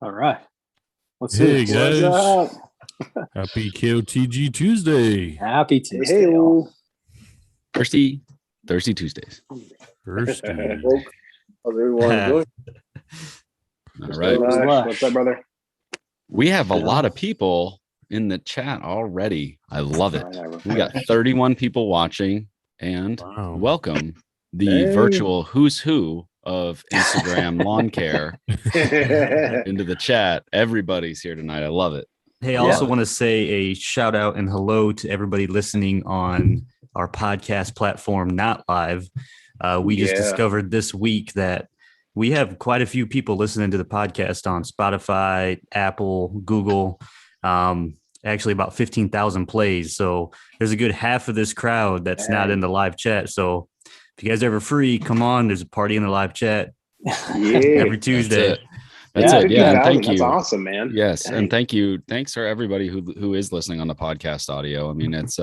All right. Let's Hey see. guys, What's up? happy KOTG Tuesday. Happy Tuesday. Hey, all. Thirsty Tuesdays. Thirsty. how's everyone doing? All right. Lush. What's up, brother? We have a lot of people in the chat already. I love it. We got 31 people watching, and Wow. welcome the Hey. virtual who's who of Instagram lawn care into the chat. Everybody's here tonight. I love it. Hey, I also want to say a shout out and hello to everybody listening on our podcast platform, Not Live. We just discovered this week that we have quite a few people listening to the podcast on Spotify, Apple, Google, actually about 15,000 plays. So there's a good half of this crowd that's not in the live chat. So if you guys are ever free, come on. There's a party in the live chat every Tuesday. That's it. Yeah. And thank you. That's awesome, man. Yes. Dang. And thank you. Thanks for everybody who is listening on the podcast audio. I mean, it's,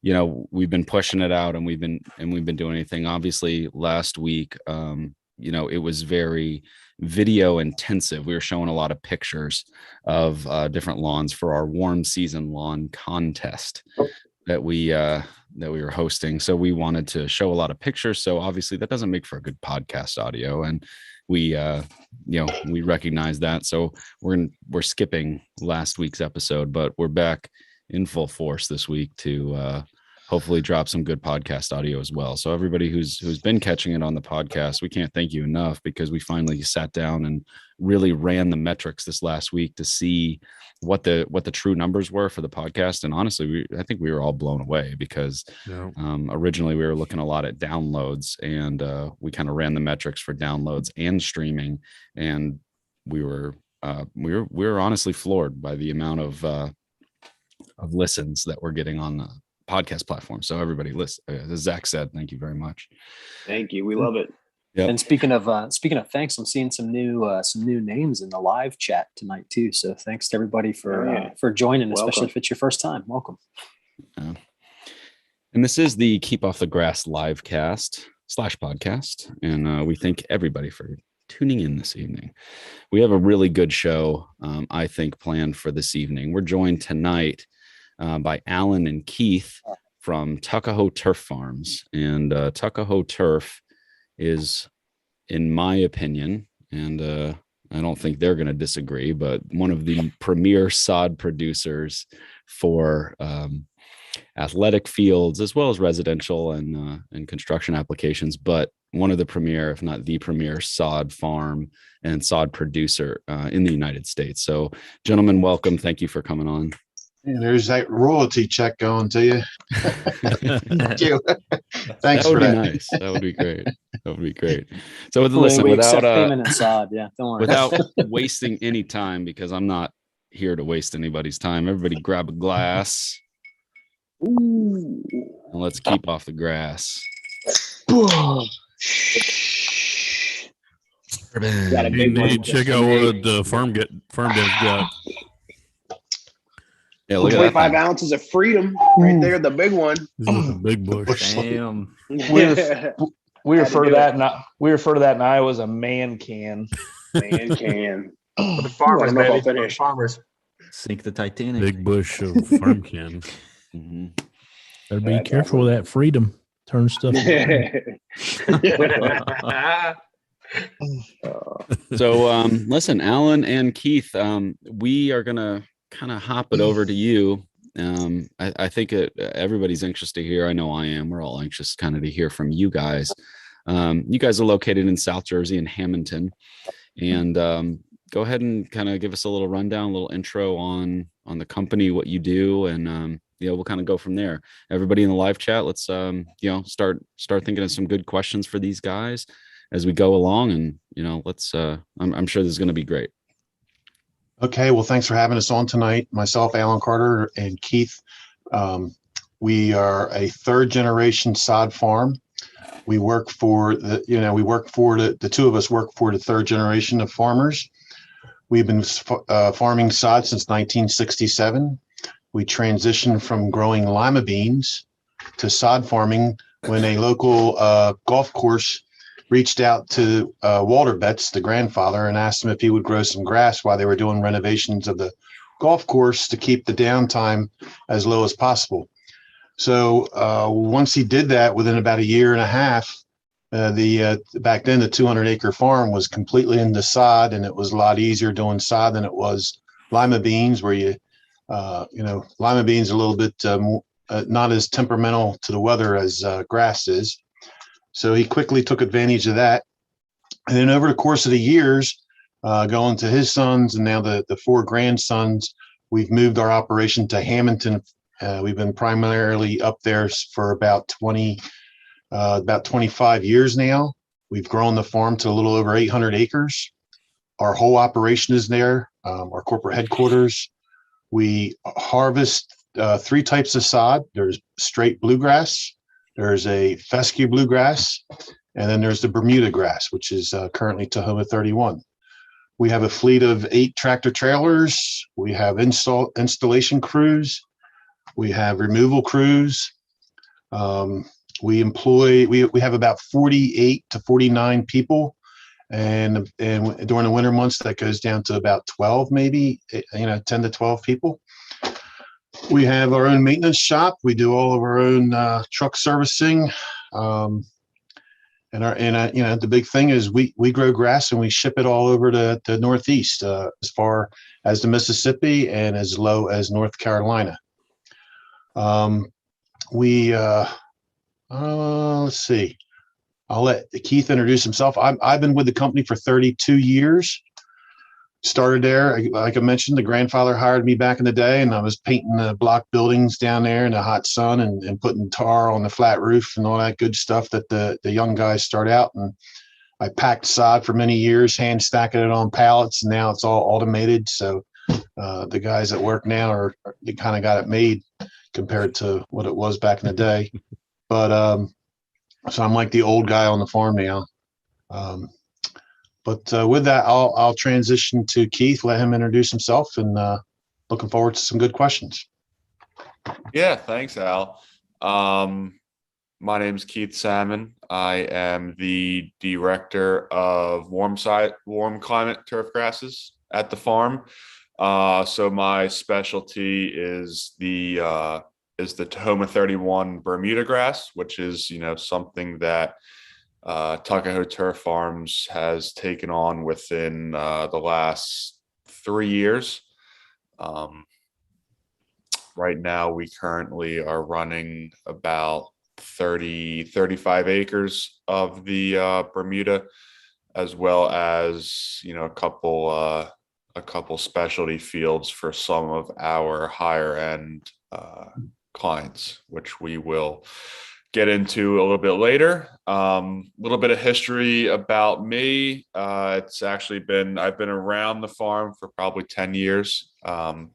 we've been pushing it out and we've been doing anything. Obviously last week, it was very video intensive. We were showing a lot of pictures of different lawns for our warm season lawn contest that we were hosting. So we wanted to show a lot of pictures. So obviously that doesn't make for a good podcast audio. And we recognize that. So we're skipping last week's episode, but we're back in full force this week to hopefully drop some good podcast audio as well. So everybody who's been catching it on the podcast, we can't thank you enough, because we finally sat down and really ran the metrics this last week to see what the true numbers were for the podcast. And honestly, I think we were all blown away, because originally we were looking a lot at downloads, and we kind of ran the metrics for downloads and streaming, and we were honestly floored by the amount of listens that we're getting on the podcast platform. So everybody listen, as Zach said, thank you very much. Thank you. We love it. Yep. And speaking of thanks, I'm seeing some new names in the live chat tonight too. So thanks to everybody for joining, especially if it's your first time. Welcome. And this is the Keep Off the Grass livecast / podcast. And we thank everybody for tuning in this evening. We have a really good show, I think, planned for this evening. We're joined tonight by Alan and Keith from Tuckahoe Turf Farms. And Tuckahoe Turf is, in my opinion, and I don't think they're going to disagree, but one of the premier sod producers for athletic fields, as well as residential and construction applications, but one of the premier, if not the premier, sod farm and sod producer in the United States. So, gentlemen, welcome. Thank you for coming on. And there's that royalty check going to you. Thank you. Thanks that would for be that. Nice. That would be great. That would be great. So We without payment and sod. Yeah, don't worry. without wasting any time, because I'm not here to waste anybody's time. Everybody grab a glass. Ooh. And let's keep off the grass. Got a big one. Check out what Pharm Dad's got. Yeah, look at that 25 thing. ounces of freedom right there, the big one. This is a big bush. Damn. We refer to that in Iowa as a man can. Man can. For the farmers, Well, baby. I'll finish. For the farmers. Sink the Titanic. Big bush of farm can. Mhm. Better be careful with that freedom. Turn stuff. So listen, Alan and Keith, we are gonna kind of hop it over to you. I think everybody's anxious to hear. I know I am. We're all anxious kind of to hear from you guys. You guys are located in South Jersey in Hamilton, and go ahead and kind of give us a little rundown, a little intro on the company, what you do, and we'll kind of go from there. Everybody in the live chat, let's start thinking of some good questions for these guys as we go along, and let's I'm sure this is going to be great. Okay, well, thanks for having us on tonight. Myself, Alan Carter, and Keith. We are a third generation sod farm. We work for the two of us work for the third generation of farmers. We've been farming sod since 1967. We transitioned from growing lima beans to sod farming when a local golf course reached out to Walter Betts, the grandfather, and asked him if he would grow some grass while they were doing renovations of the golf course to keep the downtime as low as possible. So once he did that, within about a year and a half, back then the 200-acre farm was completely into sod, and it was a lot easier doing sod than it was lima beans, where lima beans are a little bit not as temperamental to the weather as grass is. So he quickly took advantage of that. And then over the course of the years, going to his sons and now the 4 grandsons, we've moved our operation to Hamilton. We've been primarily up there for about 25 years now. We've grown the farm to a little over 800 acres. Our whole operation is there, our corporate headquarters. We harvest 3 types of sod. There's straight bluegrass, there's a fescue bluegrass, and then there's the Bermuda grass, which is currently Tuckahoe 31. We have a fleet of 8 tractor trailers. We have installation crews. We have removal crews. We have about 48 to 49 people. And during the winter months, that goes down to about 12, maybe, 10 to 12 people. We have our own maintenance shop. We do all of our own truck servicing. The big thing is we grow grass and we ship it all over to the Northeast, as far as the Mississippi and as low as North Carolina. Let's see. I'll let Keith introduce himself. I've been with the company for 32 years. Started there, like I mentioned, the grandfather hired me back in the day, and I was painting the block buildings down there in the hot sun and putting tar on the flat roof and all that good stuff that the young guys start out. And I packed sod for many years, hand stacking it on pallets, and now it's all automated. So the guys that work now they kind of got it made compared to what it was back in the day. But so I'm like the old guy on the farm now. But with that, I'll transition to Keith, let him introduce himself, and looking forward to some good questions. Yeah, thanks, Al. My name is Keith Salmon. I am the director of warm climate turf grasses at the farm. So my specialty is the Tuckahoe 31 Bermuda grass, which is something that Tuckahoe Turf Farms has taken on within the last 3 years. Right now, we currently are running about 35 acres of the Bermuda, as well as a couple specialty fields for some of our higher end clients, which we will get into a little bit later. A little bit of history about me. It's actually I've been around the farm for probably 10 years. I've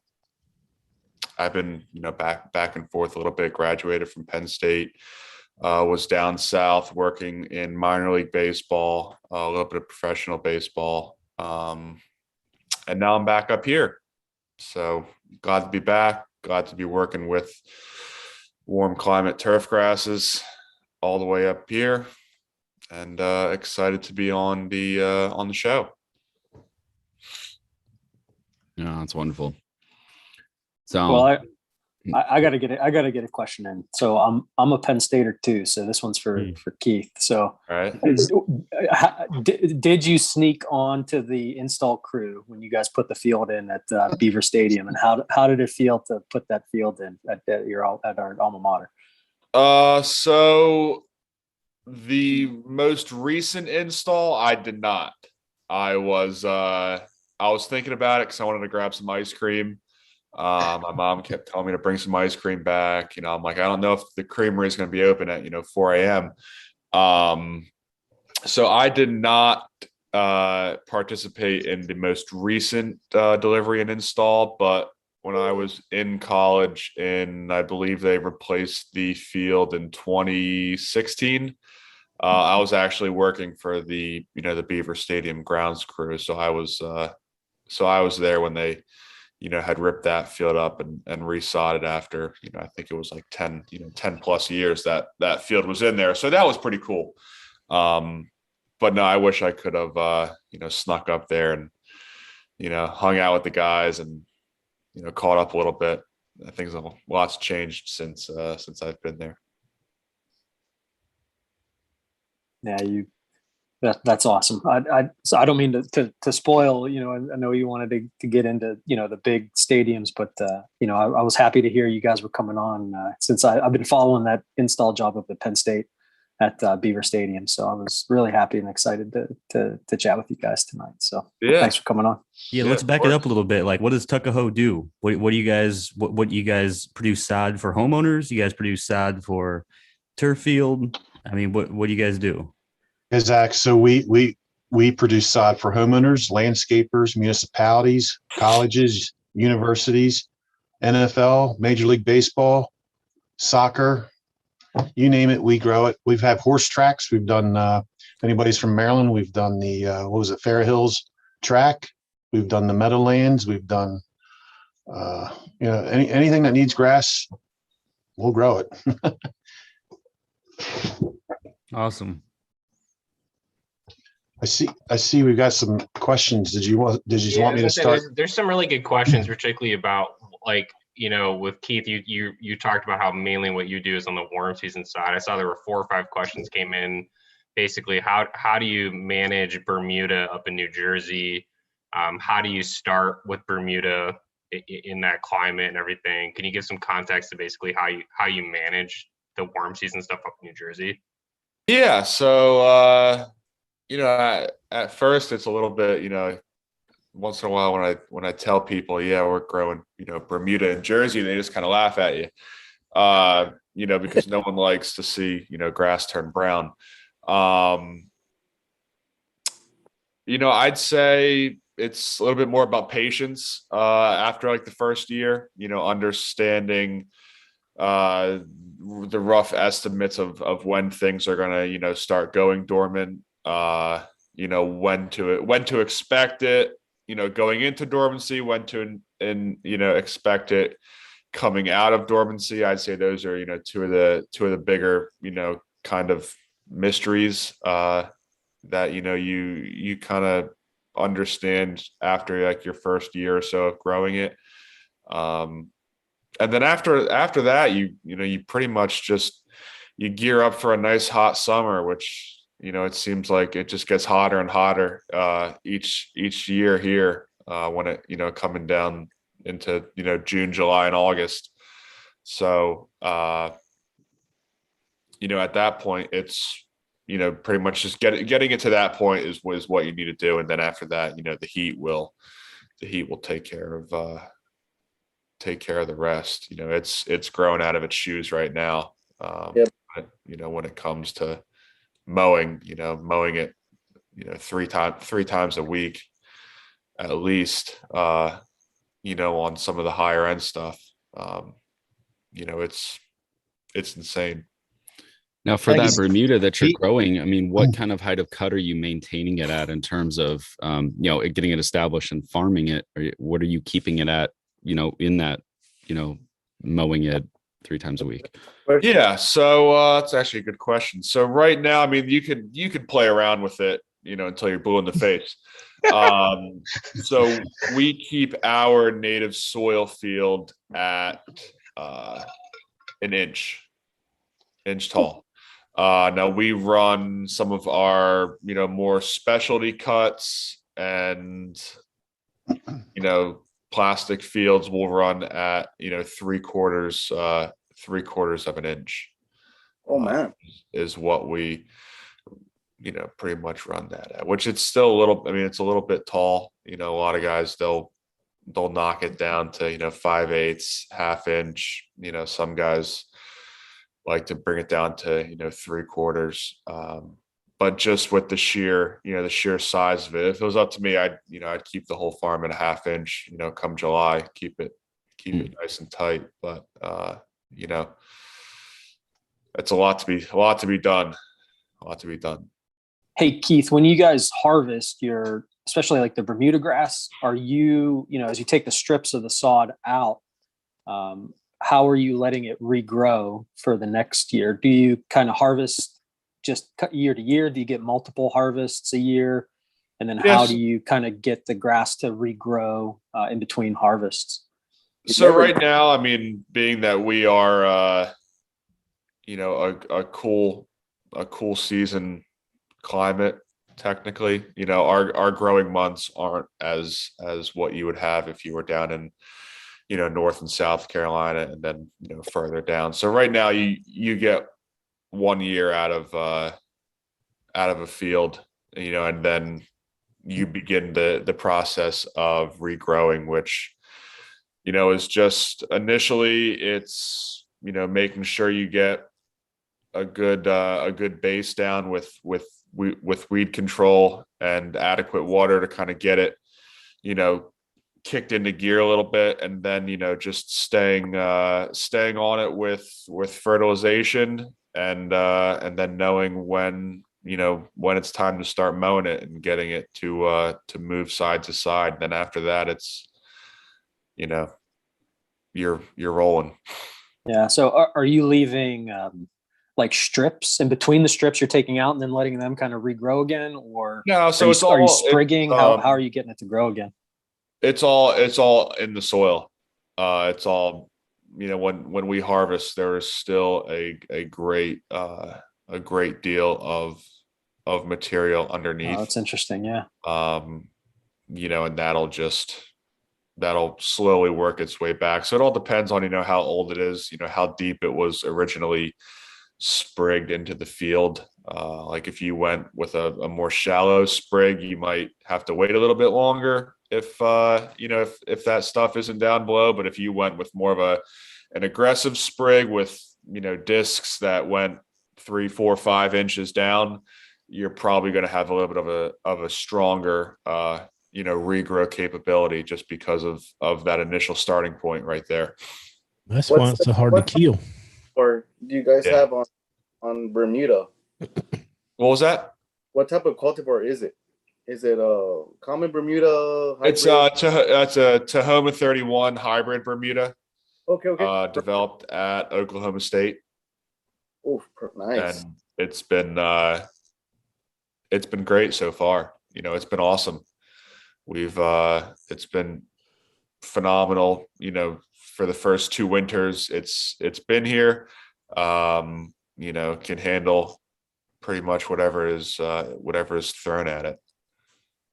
been, back and forth a little bit, graduated from Penn State, was down south working in minor league baseball, a little bit of professional baseball. And now I'm back up here. So glad to be back, glad to be working with warm climate turf grasses all the way up here, and excited to be on the show. Yeah, that's wonderful. So well, I gotta get a question in. So I'm a Penn Stater too. So this one's for Keith. So all right. Did you sneak on to the install crew when you guys put the field in at Beaver Stadium, and how did it feel to put that field in at our alma mater? So the most recent install, I did not. I was thinking about it because I wanted to grab some ice cream. My mom kept telling me to bring some ice cream back. I'm like, I don't know if the creamery is going to be open at 4 a.m. So I did not participate in the most recent delivery and install, but when I was in college, I believe they replaced the field in 2016. I was actually working for the Beaver Stadium grounds crew, so I was there when they had ripped that field up and resodded after I think it was like 10 plus years that field was in there, so that was pretty cool. but no, I wish I could have, snuck up there and, hung out with the guys and, caught up a little bit. I think lots changed since I've been there. Yeah, that's awesome. So I don't mean to spoil, I know you wanted to get into, the big stadiums, but, I was happy to hear you guys were coming on since I've been following that install job up at Penn State at Beaver Stadium. So I was really happy and excited to chat with you guys tonight. So thanks for coming on. Yeah, let's back it up a little bit. Like, what does Tuckahoe do? What do you guys, what you guys produce sod for homeowners? You guys produce sod for turf field? I mean, what do you guys do? Yeah, Zach, so we produce sod for homeowners, landscapers, municipalities, colleges, universities, NFL, Major League Baseball, soccer, you name it, we grow it. We've had horse tracks. We've done, if anybody's from Maryland, we've done the, Fair Hills track. We've done the Meadowlands. We've done, anything that needs grass, we'll grow it. Awesome. I see we've got some questions. Did you want me to start? There's some really good questions, particularly about with Keith, you talked about how mainly what you do is on the warm season side. I saw there were 4 or 5 questions came in. Basically, how do you manage Bermuda up in New Jersey? How do you start with Bermuda in that climate and everything? Can you give some context to basically how you manage the warm season stuff up in New Jersey? Yeah. So, at first it's a little bit, once in a while when I tell people, we're growing, Bermuda and Jersey, they just kind of laugh at you, because no one likes to see, grass turn brown. I'd say it's a little bit more about patience after like the first year, understanding the rough estimates of when things are going to, start going dormant, when to expect it, going into dormancy, when to expect it coming out of dormancy. I'd say those are, two of the bigger, kind of mysteries that, you kind of understand after like your first year or so of growing it. And then after that, you pretty much just, you gear up for a nice hot summer, which, it seems like it just gets hotter and hotter each year here when it, coming down into, June, July, and August. So, at that point, it's, pretty much just getting it to that point is what you need to do. And then after that, the heat will take care of the rest. It's growing out of its shoes right now. But, when it comes to mowing it, 3 times a week, at least, on some of the higher end stuff, it's insane. Now for that Bermuda that you're growing, I mean, what kind of height of cut are you maintaining it at in terms of, getting it established and farming it? Or what are you keeping it at, in that, mowing it 3 times a week? Yeah. So that's actually a good question. So right now, I mean, you could play around with it, until you're blue in the face. So we keep our native soil field at an inch tall. Now we run some of our, more specialty cuts and, plastic fields will run at, 3/4 of an inch. Oh man. Is what we, pretty much run that at, which it's still it's a little bit tall. A lot of guys, they'll knock it down to, 5/8, half inch. Some guys like to bring it down to, 3/4. But just with the sheer size of it, if it was up to me, I'd keep the whole farm at a half inch, come July, keep it nice and tight. But, it's a lot to be done. A lot to be done. Hey, Keith, when you guys harvest especially like the Bermuda grass, are you, as you take the strips of the sod out, how are you letting it regrow for the next year? Do you kind of harvest just year to year? Do you get multiple harvests a year? And then how Yes. do you kind of get the grass to regrow in between harvests? So right now, I mean, being that we are, you know, a cool season climate, technically, you know, our growing months aren't as what you would have if you were down in, you know, North and South Carolina and then, you know, further down. So right now you get 1 year out of a field, you know, and then you begin the process of regrowing, which, you know, is just initially it's, you know, making sure you get a good base down with weed control and adequate water to kind of get it, you know, kicked into gear a little bit, and then, you know, just staying on it with fertilization and then knowing when, you know, when it's time to start mowing it and getting it to move side to side. Then after that, it's, you know, you're rolling. Yeah. So are you leaving like strips in between the strips you're taking out and then letting them kind of regrow again? Or no, so are you sprigging? How are you getting it to grow again? It's all in the soil. It's all, you know, when we harvest, there is still a great deal of material underneath. Oh, that's interesting. Yeah. You know, and that'll slowly work its way back. So it all depends on, you know, how old it is, you know, how deep it was originally sprigged into the field. Like if you went with a more shallow sprig, you might have to wait a little bit longer if you know, if that stuff isn't down below. But if you went with more of an aggressive sprig with, you know, discs that went 3, 4, 5 inches down, you're probably going to have a little bit of a stronger you know, regrow capability just because of that initial starting point right there. That's why it's so hard to kill. Or do you guys have on Bermuda? What was that? What type of cultivar is it? Is it a common Bermuda hybrid? It's a Tuckahoe 31 hybrid Bermuda. Okay. Developed at Oklahoma State. Oh, nice. And it's been great so far. You know, it's been awesome. It's been phenomenal, you know, for the first 2 winters. It's been here, you know, can handle pretty much whatever is thrown at it.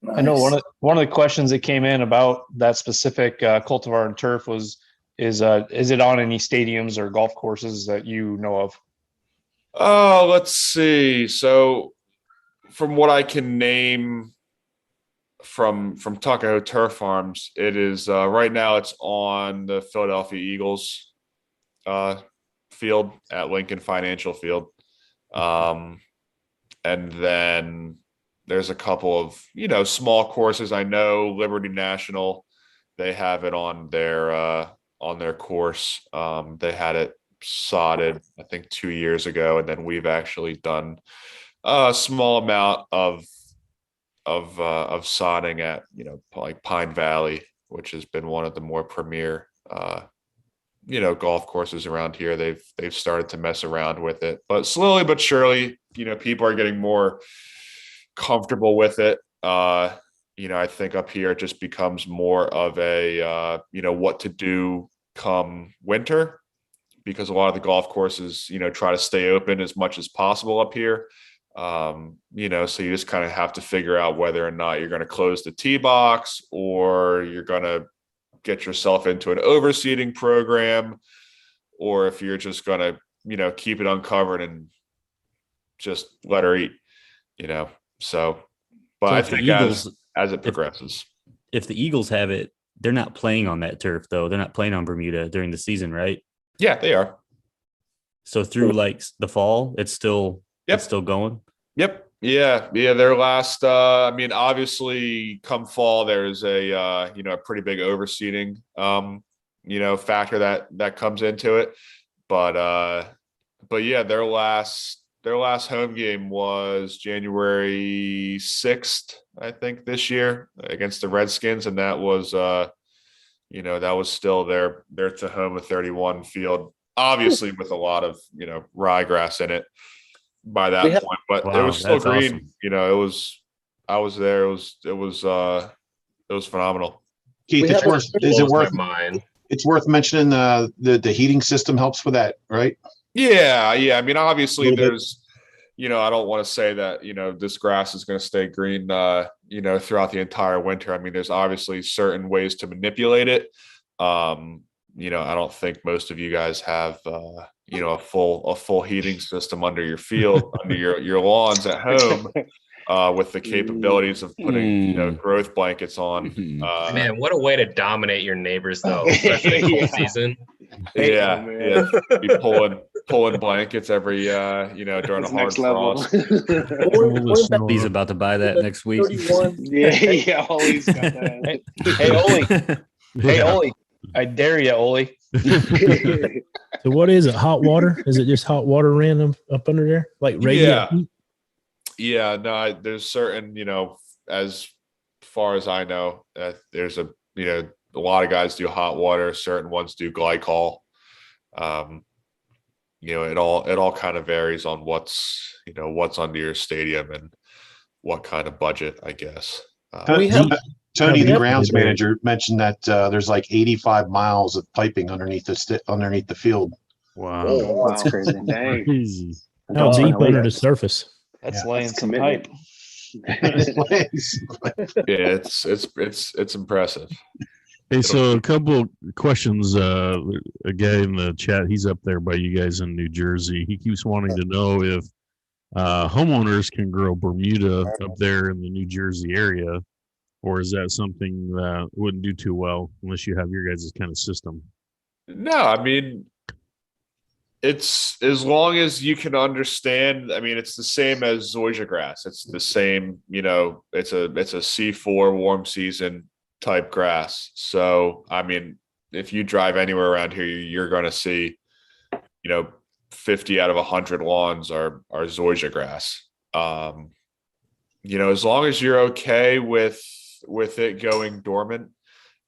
Nice. I know one of the questions that came in about that specific cultivar and turf is it on any stadiums or golf courses that you know of? Oh, let's see. So from what I can name from Tuckahoe Turf Farms, it is right now it's on the Philadelphia Eagles field at Lincoln Financial Field. And then there's a couple of, you know, small courses. I know Liberty National, they have it on their course. They had it sodded, I think 2 years ago, and then we've actually done a small amount of sodding at, you know, like Pine Valley, which has been one of the more premier you know, golf courses around here. They've started to mess around with it, but slowly but surely, you know, people are getting more comfortable with it. You know, I think up here it just becomes more of a you know, what to do come winter, because a lot of the golf courses, you know, try to stay open as much as possible up here. You know, so you just kind of have to figure out whether or not you're going to close the tee box or you're going to get yourself into an overseeding program, or if you're just going to, you know, keep it uncovered and just let her eat, you know. So, but so I think as it progresses, if the Eagles have it, they're not playing on that turf though. They're not playing on Bermuda during the season, right? Yeah, they are. So through like the fall, it's still it's still going. Yep. Yeah. Their last, I mean, obviously come fall, there's a, you know, a pretty big overseeding, you know, factor that comes into it. But yeah, their last home game was January 6th, I think, this year against the Redskins. And that was, you know, that was still their Tuckahoe 31 field, obviously with a lot of, you know, ryegrass in it. by that point, but it Wow, was still that's green. awesome. You know, I was there. It was phenomenal. Keith, We it's have a- worth, is it Blows my worth, mind. it's worth mentioning the heating system helps with that, right? Yeah. I mean, obviously Little bit. there's, you know, I don't want to say that, you know, this grass is going to stay green, you know, throughout the entire winter. I mean, there's obviously certain ways to manipulate it. You know, I don't think most of you guys have, you know, a full heating system under your field, under your lawns at home, with the capabilities of putting, you know, growth blankets on. Man, what a way to dominate your neighbors, though, especially in cold Yeah. season. Yeah, man. yeah. Be pulling blankets every, you know, during a It's hard next level. frost. All the He's snow. about to buy that next week. 31. Yeah, Ollie's got that. Hey, Oli. Hey, Yeah. Oli. I dare you, Oli. So what is it? Hot water? Is it just hot water ran up under there? Like radiant heat? Yeah, no, there's certain, you know, as far as I know, there's a, you know, a lot of guys do hot water, certain ones do glycol. You know, it all kind of varies on what's, you know, what's under your stadium and what kind of budget, I guess. We have- Tony, the Yeah. grounds manager, mentioned that there's like 85 miles of piping underneath the field. Wow. Oh, wow. That's crazy. Dang. Crazy. How That's deep gonna under leak. the surface? That's Yeah, laying that's some commitment. pipe. Yeah, it's impressive. Hey, so a couple questions. A guy in the chat, he's up there by you guys in New Jersey. He keeps wanting to know if homeowners can grow Bermuda up there in the New Jersey area, or is that something that wouldn't do too well unless you have your guys' kind of system? No, I mean, it's as long as you can understand. I mean, it's the same as zoysia grass. It's the same, you know, it's a C4 warm season type grass. So, I mean, if you drive anywhere around here, you're going to see, you know, 50 out of 100 lawns are zoysia grass. You know, as long as you're okay with it going dormant,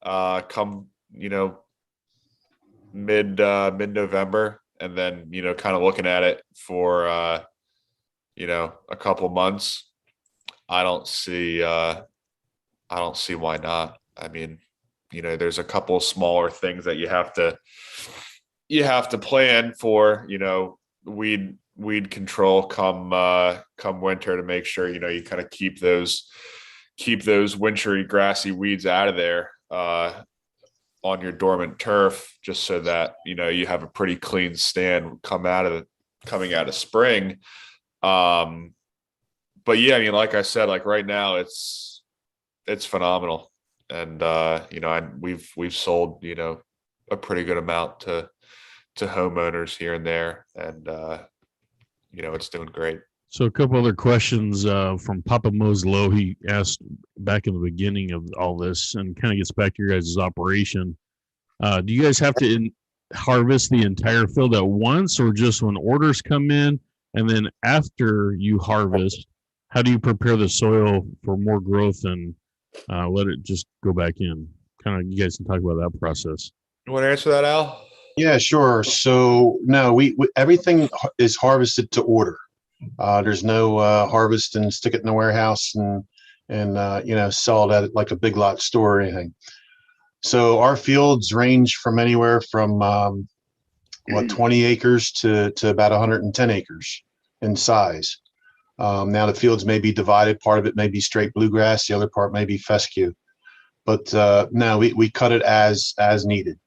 come, you know, mid-November, and then, you know, kind of looking at it for, you know, a couple months, I don't see why not. I mean, you know, there's a couple of smaller things that you have to plan for, you know, weed control come winter, to make sure, you know, you kind of keep those wintry grassy weeds out of there on your dormant turf, just so that, you know, you have a pretty clean stand coming out of spring. But yeah, I mean, like I said, like right now it's phenomenal. And you know, we've sold, you know, a pretty good amount to homeowners here and there, and you know, it's doing great. So a couple other questions from Papa Mo's Low. He asked back in the beginning of all this, and kind of gets back to your guys' operation. Do you guys have to harvest the entire field at once, or just when orders come in? And then after you harvest, how do you prepare the soil for more growth and let it just go back in? Kind of, you guys can talk about that process. You want to answer that, Al? Yeah, sure. So no, we everything is harvested to order. There's no harvest and stick it in the warehouse and you know, sell it at like a big lot store or anything. So our fields range from anywhere from 20 acres to about 110 acres in size. Now the fields may be divided. Part of it may be straight bluegrass. The other part may be fescue. But no, we cut it as needed.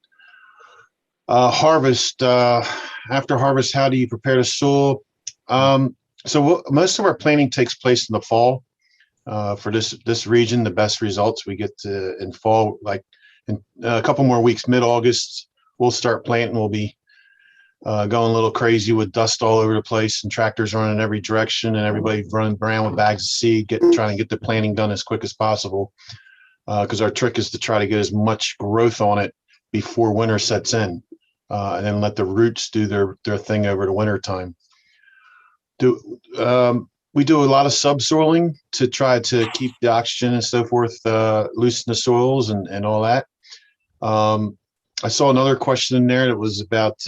Harvest, after harvest, how do you prepare the soil? So most of our planting takes place in the fall. For this region, the best results we get in fall, like in a couple more weeks, mid-August, we'll start planting. We'll be going a little crazy with dust all over the place and tractors running in every direction and everybody running around with bags of seed, trying to get the planting done as quick as possible. Because our trick is to try to get as much growth on it before winter sets in, and then let the roots do their thing over the winter time. We do a lot of subsoiling to try to keep the oxygen and so forth loose in the soils and all that. I saw another question in there that was about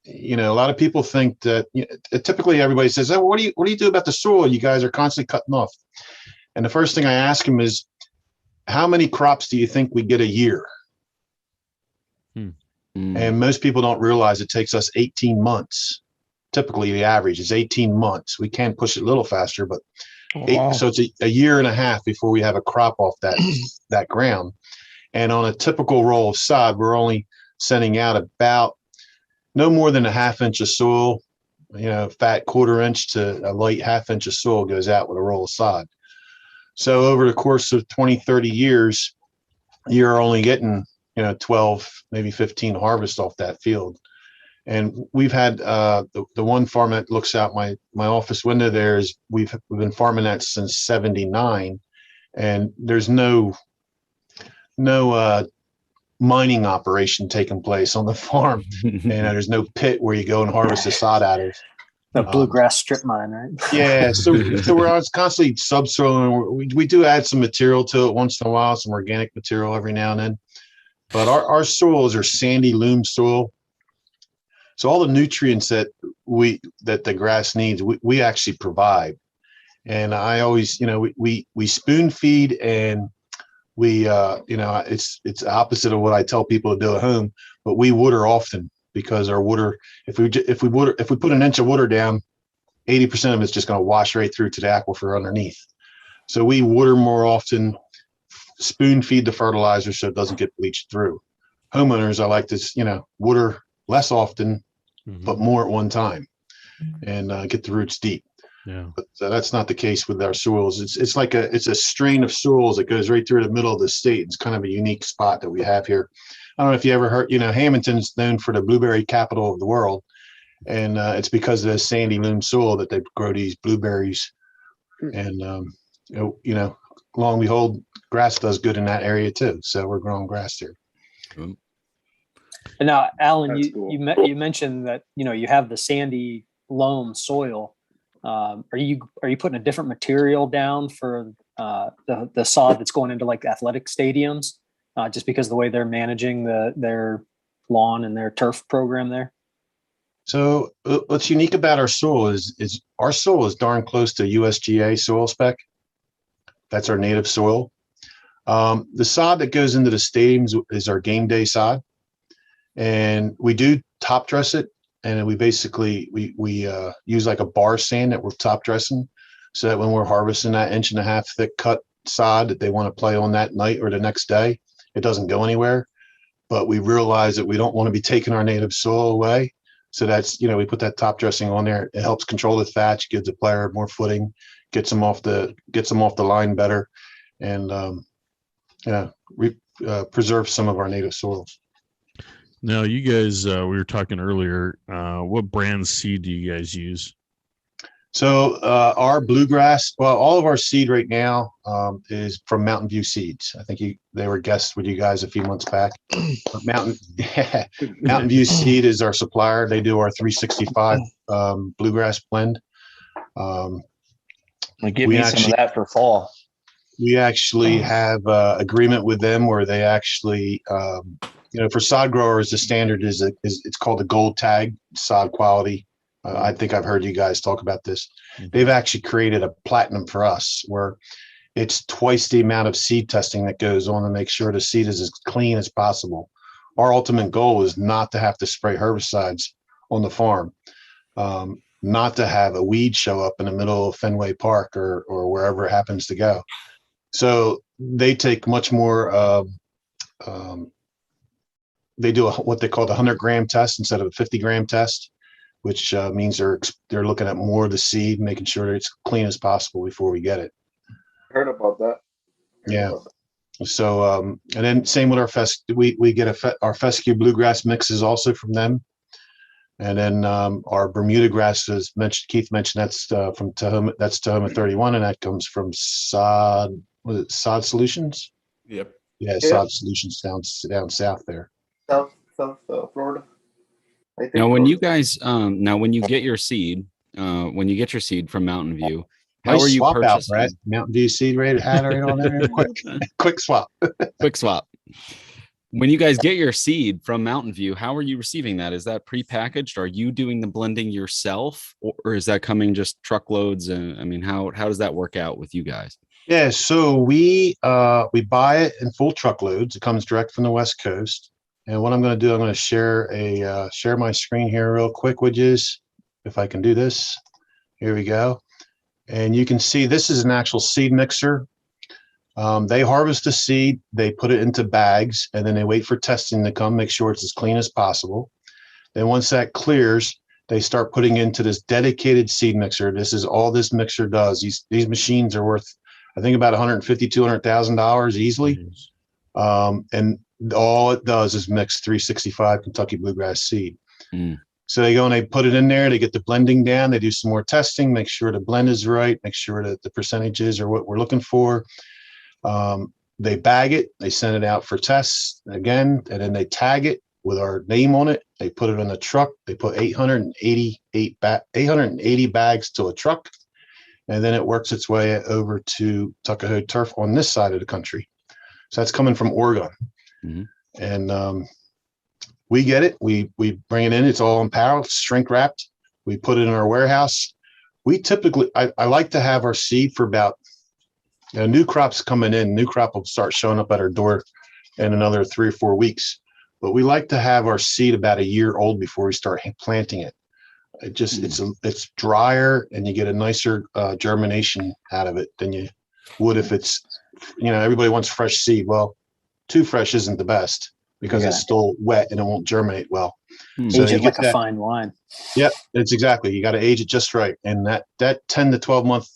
a lot of people think that typically everybody says, "Oh, what do you do about the soil? You guys are constantly cutting off." And the first thing I ask them is, "How many crops do you think we get a year?" And most people don't realize it takes us 18 months. Typically, the average is 18 months. We can push it a little faster, but so it's a year and a half before we have a crop off that ground. And on a typical roll of sod, we're only sending out about no more than a ½ inch of soil. Fat 1/4 inch to a light ½ inch of soil goes out with a roll of sod. So over the course of 20, 30 years, you're only getting 12, maybe 15 harvests off that field. And we've had the one farm that looks out my office window there is we've been farming that since '79, and there's no mining operation taking place on the farm. There's no pit where you go and harvest the sod out of. A bluegrass strip mine, right? Yeah, so we're constantly subsoiling. We do add some material to it once in a while, some organic material every now and then. But our soils are sandy loam soil. So all the nutrients that the grass needs, we actually provide. And I always, we spoon feed, and we, it's opposite of what I tell people to do at home, but we water often, because our water, if we put an inch of water down, 80% of it's just going to wash right through to the aquifer underneath. So we water more often, spoon feed the fertilizer so it doesn't get bleached through. Homeowners, I like to, water less often, but more at one time, and get the roots deep. Yeah. But that's not the case with our soils. It's like it's a strain of soils that goes right through the middle of the state. It's kind of a unique spot that we have here. I don't know if you ever heard, Hamilton's known for the blueberry capital of the world. And it's because of the sandy loam soil that they grow these blueberries. And, long and behold, grass does good in that area too. So we're growing grass here. And now, Alan, Cool. you mentioned that you have the sandy loam soil. Are you putting a different material down for the sod that's going into like athletic stadiums, just because of the way they're managing their lawn and their turf program there? So what's unique about our soil is our soil is darn close to USGA soil spec. That's our native soil. The sod that goes into the stadiums is our game day sod. And we do top dress it, and we basically we use like a bar sand that we're top dressing, so that when we're harvesting that 1.5 inch thick cut sod that they want to play on that night or the next day, it doesn't go anywhere. But we realize that we don't want to be taking our native soil away, so that's we put that top dressing on there. It helps control the thatch, gives the player more footing, gets them off the line better, and preserve some of our native soils. Now, you guys, we were talking earlier, what brand seed do you guys use? So our bluegrass, all of our seed right now is from Mountain View Seeds. I think they were guests with you guys a few months back. Mountain View Seed is our supplier. They do our 365 bluegrass blend. Give me some of that for fall. We actually have agreement with them where they actually, for sod growers, the standard is it's called the gold tag sod quality. I think I've heard you guys talk about this. They've actually created a platinum for us, where it's twice the amount of seed testing that goes on to make sure the seed is as clean as possible. Our ultimate goal is not to have to spray herbicides on the farm, not to have a weed show up in the middle of Fenway Park or wherever it happens to go. So they take much more. They do what they call the 100-gram test instead of a 50-gram test, which means they're looking at more of the seed, making sure it's clean as possible before we get it. Heard about that. Yeah. So and then same with our we get our fescue bluegrass mixes also from them, and then our Bermuda grass, as Keith mentioned, that's from Tuckahoe. That's Tuckahoe 31, and that comes from Sod. Was it Sod Solutions? Yep. Yeah, Sod Solutions down south there. South Florida. I think Now, when so. you guys, when you get your seed, from Mountain View, how Nice are you swap out, purchasing? Brett. Mountain View seed rate hat right on there. Quick swap. Quick swap. When you guys get your seed from Mountain View, how are you receiving that? Is that prepackaged? Are you doing the blending yourself, or is that coming just truckloads? And I mean, how does that work out with you guys? Yeah, so we buy it in full truckloads. It comes direct from the West Coast. And what I'm going to do, I'm going to share my screen here real quick, which is, if I can do this, here we go. And you can see this is an actual seed mixer. They harvest the seed, they put it into bags, and then they wait for testing to come, make sure it's as clean as possible. Then once that clears, they start putting into this dedicated seed mixer. This is all this mixer does. These machines are worth, I think, about $150,000, $200,000 easily. And all it does is mix 365 Kentucky bluegrass seed. So they go and they put it in there, they get the blending down, they do some more testing, make sure the blend is right, make sure that the percentages are what we're looking for. They bag it, they send it out for tests again, and then they tag it with our name on it. They put it in a truck. They put 880 bags to a truck, and then it works its way over to Tuckahoe Turf on this side of the country. So that's coming from Oregon. And we get it. We bring it in. It's all in pallets, shrink wrapped. We put it in our warehouse. We typically, I like to have our seed for about, new crops coming in. New crop will start showing up at our door in another 3 or 4 weeks. But we like to have our seed about a year old before we start planting it. It just it's drier, and you get a nicer germination out of it than you would if it's, everybody wants fresh seed. Well, too fresh isn't the best because it's still wet and it won't germinate well. So age it like a fine wine. Yep, it's exactly. You got to age it just right, and that 10 to 12 month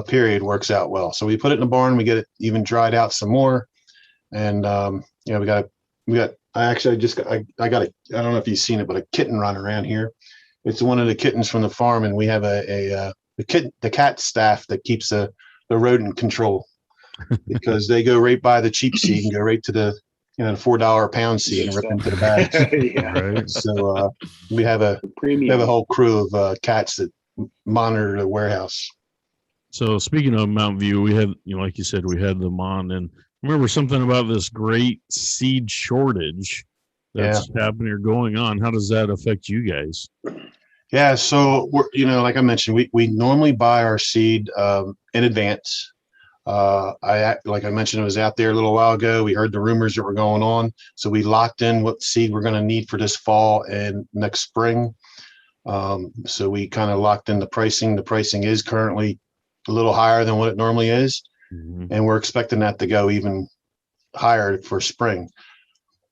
period works out well. So we put it in the barn, we get it even dried out some more, and we got I got I don't know if you've seen it, but a kitten run around here. It's one of the kittens from the farm, and we have the cat staff that keeps the rodent control, because they go right by the cheap seed and go right to the $4 a pound seed and rip into the bags. Right. So we have a whole crew of cats that monitor the warehouse. So speaking of Mountain View, we had, like you said, we had them on, and remember something about this great seed shortage that's happening or going on. How does that affect you guys? Yeah, so we're, like I mentioned, we normally buy our seed in advance. Like I mentioned, I was out there a little while ago. We heard the rumors that were going on, so we locked in what seed we're going to need for this fall and next spring. So we kind of locked in the pricing. The pricing is currently a little higher than what it normally is, and we're expecting that to go even higher for spring.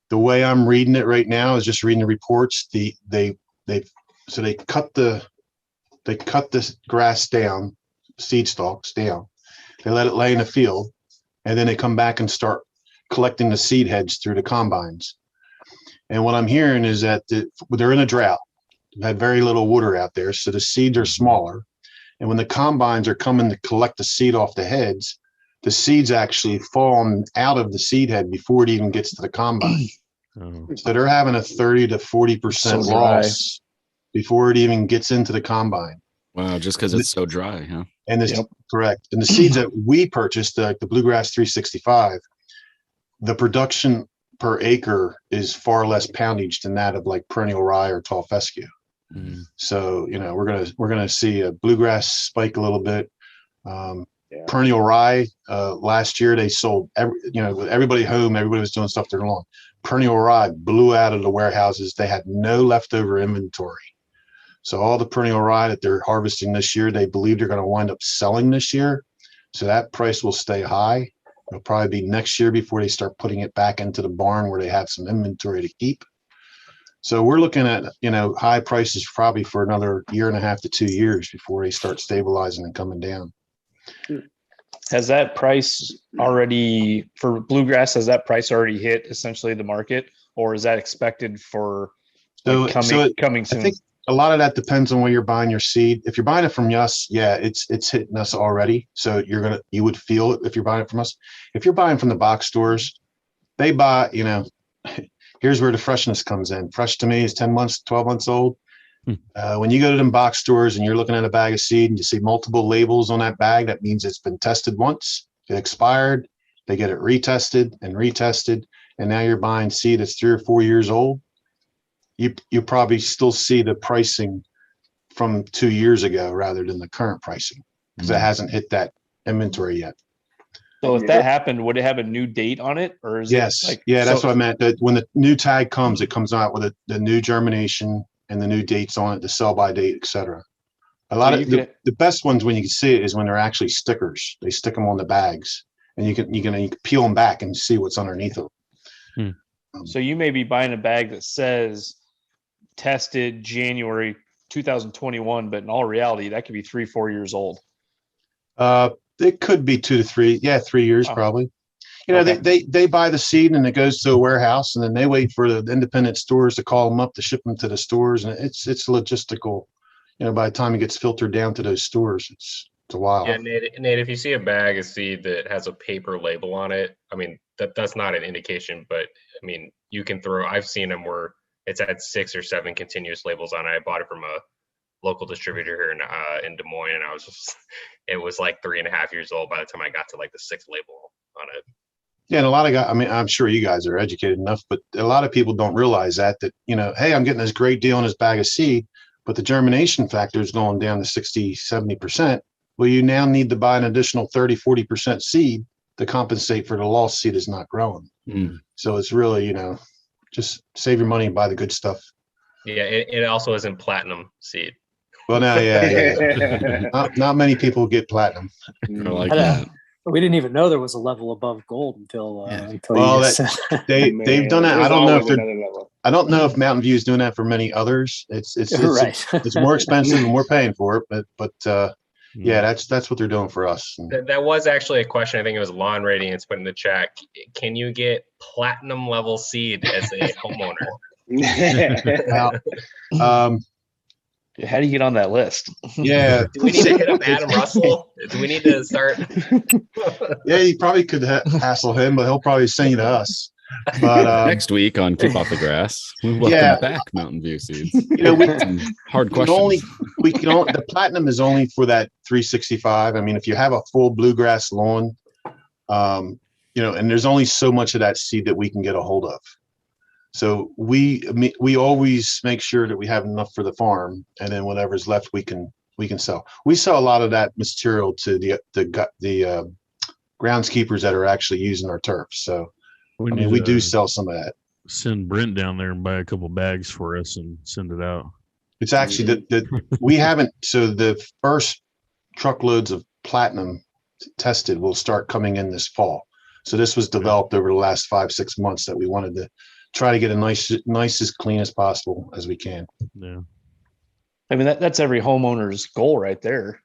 The way I'm reading it right now is just reading the reports. They cut the grass down, seed stalks down. They let it lay in the field, and then they come back and start collecting the seed heads through the combines. And what I'm hearing is that they're in a drought. They've had very little water out there, so the seeds are smaller. And when the combines are coming to collect the seed off the heads, the seeds actually fall out of the seed head before it even gets to the combine. So they're having a 30 to 40% loss before it even gets into the combine. Wow, just because it's so dry, huh? And this correct. And the seeds that we purchased, the Bluegrass 365, the production per acre is far less poundage than that of like perennial rye or tall fescue. So we're gonna see a bluegrass spike a little bit. Perennial rye, last year they sold everybody home, everybody was doing stuff to their lawn. Perennial rye blew out of the warehouses. They had no leftover inventory. So all the perennial rye that they're harvesting this year, they believe they're going to wind up selling this year. So that price will stay high. It'll probably be next year before they start putting it back into the barn where they have some inventory to keep. So we're looking at, high prices probably for another 1.5 to 2 years before they start stabilizing and coming down. Has that price already for bluegrass? Has that price already hit essentially the market, or is that expected for coming soon? I think a lot of that depends on where you're buying your seed. If you're buying it from us, it's hitting us already. So you would feel it if you're buying it from us. If you're buying from the box stores, they buy, here's where the freshness comes in. Fresh to me is 10 months, 12 months old. When you go to them box stores and you're looking at a bag of seed and you see multiple labels on that bag, that means it's been tested once, it expired, They get it retested and retested, and now you're buying seed that's 3 or 4 years old. You probably still see the pricing from 2 years ago rather than the current pricing because it hasn't hit that inventory yet. So if that happened, would it have a new date on it, or is yes, it like, that's what I meant. That when the new tag comes, it comes out with the new germination and the new dates on it, the sell by date, etc. A lot of the best ones when you can see it is when they're actually stickers. They stick them on the bags, and you can peel them back and see what's underneath them. So you may be buying a bag that says tested January 2021, but in all reality, that could be 3-4 years old. It could be 2 to 3. Yeah, 3 years probably. You know, Okay. they buy the seed and it goes to a warehouse, and then they wait for the independent stores to call them up to ship them to the stores, and it's logistical. You know, by the time it gets filtered down to those stores, it's a while. Yeah, Nate, if you see a bag of seed that has a paper label on it, I mean, that's not an indication, but I mean, you can I've seen them where it's had 6 or 7 continuous labels on it. I bought it from a local distributor here in Des Moines, and it was like 3.5 years old by the time I got to like the 6th label on it. Yeah, and a lot of guys, I mean, I'm sure you guys are educated enough, but a lot of people don't realize that, you know, hey, I'm getting this great deal on this bag of seed, but the germination factor is going down to 60, 70%. Well, you now need to buy an additional 30, 40% seed to compensate for the lost seed is not growing. So it's really, you know, just save your money and buy the good stuff. Yeah, it also isn't platinum seed. Well, now, yeah. Not many people get platinum. I like that. We didn't even know there was a level above gold until well, you just they've done that. I don't know if I don't know if Mountain View is doing that for many others. It's right. It's more expensive and we're paying for it, but yeah, that's what they're doing for us. That was actually a question. I think it was Lawn Radiance put in the chat. Can you get platinum level seed as a homeowner? Well, how do you get on that list? Yeah. Do we need to hit up Adam Russell? Do we need to start? Yeah, you probably could hassle him, but he'll probably send you to us. But next week on Keep Off the Grass, we welcome back Mountain View Seeds. You know, hard questions. The platinum is only for that 365. I mean, if you have a full bluegrass lawn, you know, and there's only so much of that seed that we can get a hold of. So we always make sure that we have enough for the farm, and then whatever's left we can sell. We sell a lot of that material to the groundskeepers that are actually using our turf. So we do sell some of that. Send Brent down there and buy a couple bags for us and send it out. It's actually we haven't. So the first truckloads of platinum tested will start coming in this fall. So this was developed over the last 5-6 months that we wanted to try to get a nice as clean as possible as we can. Yeah. I mean, that's every homeowner's goal right there.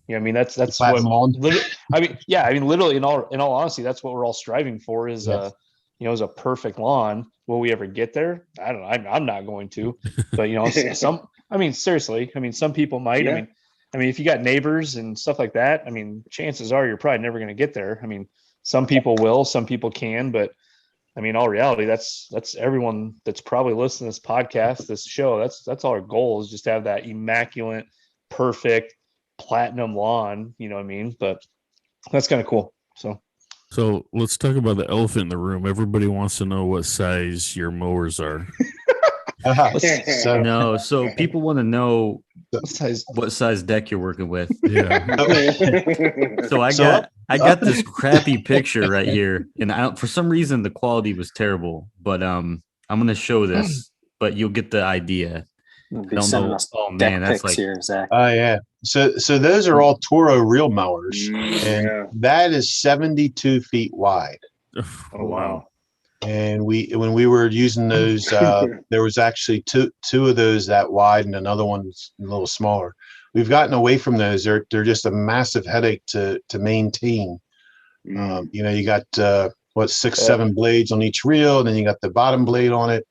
Yeah, I mean, that's what literally in all honesty, that's what we're all striving for is is a perfect lawn. Will we ever get there? I don't know. I'm not going to, but you know, seriously, some people might. Yeah. I mean, if you got neighbors and stuff like that, I mean, chances are you're probably never going to get there. I mean, some people will, some people can, but I mean, all reality, that's everyone that's probably listening to this podcast, this show. That's all our goal is just to have that immaculate, perfect platinum lawn. You know what I mean? But that's kind of cool. So let's talk about the elephant in the room. Everybody wants to know what size your mowers are. So people want to know what size deck you're working with. Yeah. So I got this crappy picture right here, and for some reason the quality was terrible. But I'm gonna show this, but you'll get the idea. Oh man, that's like here, Zach. Oh yeah. So those are all Toro reel mowers, and that is 72 feet wide. Oh wow. And when we were using those, there was actually two of those that wide, and another one's a little smaller. We've gotten away from those. They're just a massive headache to maintain. You know, you got 6-7 blades on each reel, and then you got the bottom blade on it.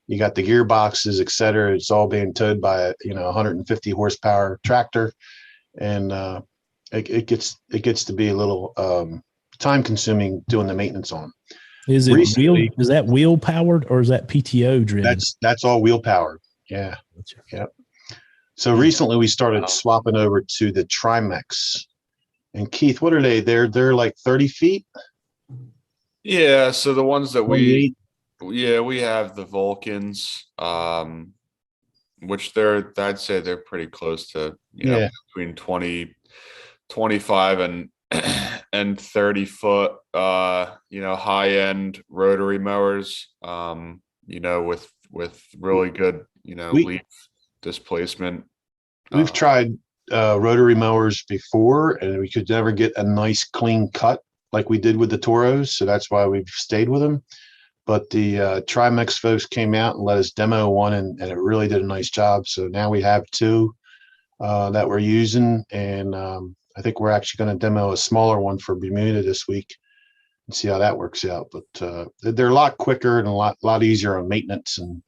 You got the gearboxes, et cetera. It's all being towed by a 150 horsepower tractor, and it gets to be a little time consuming doing the maintenance on. Is that wheel powered or is that PTO driven? That's all wheel powered. Yeah. Yep. So recently we started swapping over to the Trimex. And Keith, what are they? They're like 30 feet. Yeah, so the ones that we 28. we have the Vulcans, which I'd say they're pretty close to, Yeah. between 25 and and 30-foot, high end rotary mowers, with really good, leaf displacement. We've tried rotary mowers before, and we could never get a nice clean cut like we did with the Toros. So that's why we've stayed with them. But the Trimex folks came out and let us demo one, and it really did a nice job. So now we have two that we're using, and I think we're actually going to demo a smaller one for Bermuda this week and see how that works out. But they're a lot quicker and a lot easier on maintenance and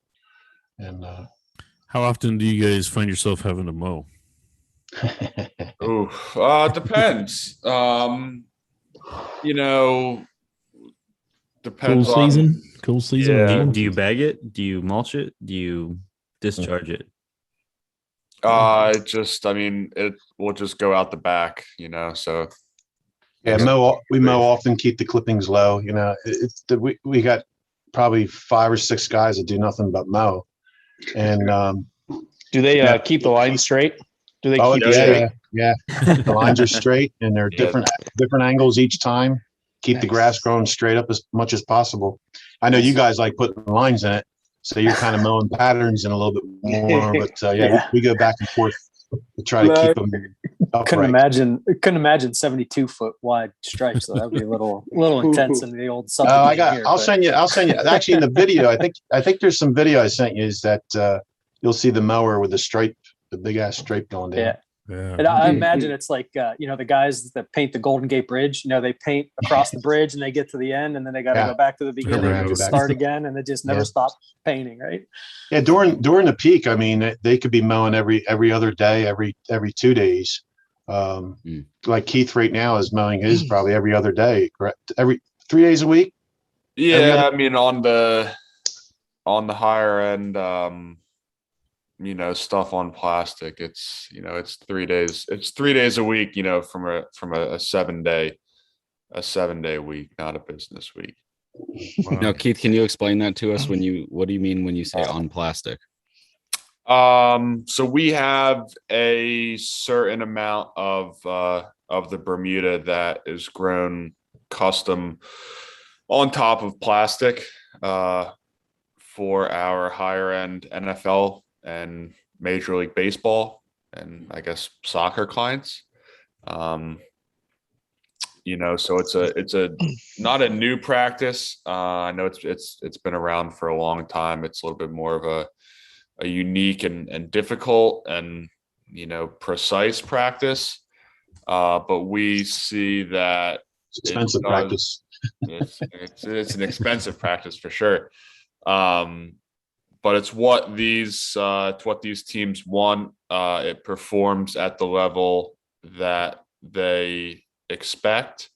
How often do you guys find yourself having to mow? Depends. Depends Cool season. Cool season. Yeah. Do you bag it? Do you mulch it? Do you discharge it? It will just go out the back, so. Yeah, we mow often, keep the clippings low. We got probably 5 or 6 guys that do nothing but mow. And do they keep the line straight? Do they keep it straight? Yeah. The lines are straight, and they're different angles each time. Keep the grass growing straight up as much as possible. I know you guys like putting lines in it, so you're kind of mowing patterns in a little bit more. But we go back and forth to try to keep them upright. Couldn't imagine 72-foot wide stripes. So that'd be a little intense in the old summer. I'll send you. Actually, in the video, I think there's some video I sent you. Is that you'll see the mower with the big ass stripe going down. Yeah. And I imagine it's like, the guys that paint the Golden Gate Bridge, they paint across the bridge and they get to the end and then they got to go back to the beginning and just start again. And they just never stop painting. Right. Yeah. During the peak, they could be mowing every other day, every 2 days. Like Keith right now is mowing his probably every other day, correct? Every 3 days a week. Yeah. On the higher end, stuff on plastic, it's 3 days. It's 3 days a week, from a 7-day week, not a business week. Wow. Now, Keith, can you explain that to us? What do you mean when you say on plastic? So we have a certain amount of the Bermuda that is grown custom on top of plastic for our higher end NFL and Major League Baseball and I guess soccer clients. So it's a not a new practice. I know it's been around for a long time. It's a little bit more of a unique and difficult and precise practice. But we see that it's expensive practice. It's an expensive practice for sure. But it's what these teams want. It performs at the level that they expect,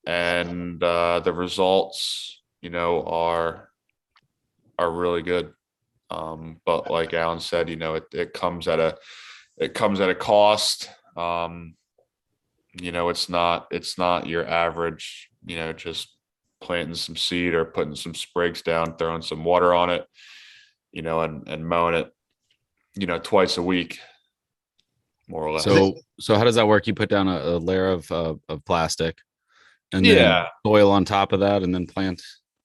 and the results, are really good. But like Alan said, it comes at a cost. It's not your average, just planting some seed or putting some sprigs down, throwing some water on it, and mowing it, twice a week, more or less. So how does that work? You put down a layer of plastic and then soil on top of that and then plant.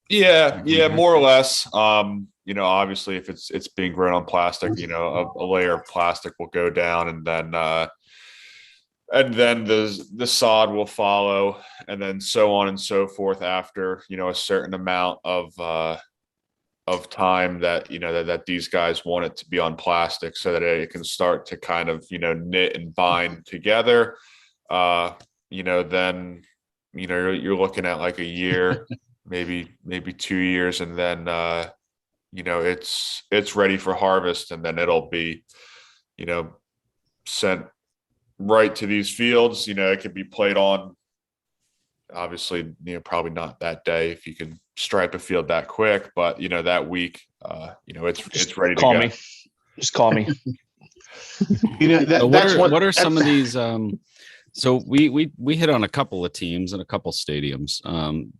Yeah, more or less. Obviously if it's being grown on plastic, a layer of plastic will go down and then the sod will follow, and then so on and so forth after, a certain amount of time that, that these guys want it to be on plastic so that it can start to kind of, knit and bind together. Then, you're looking at like a year, maybe 2 years. And then, it's ready for harvest, and then it'll be, sent right to these fields. It could be played on, obviously, probably not that day if you can stripe a field that quick, but that week, it's ready to go. Just call me. What are some of these So we hit on a couple of teams and a couple stadiums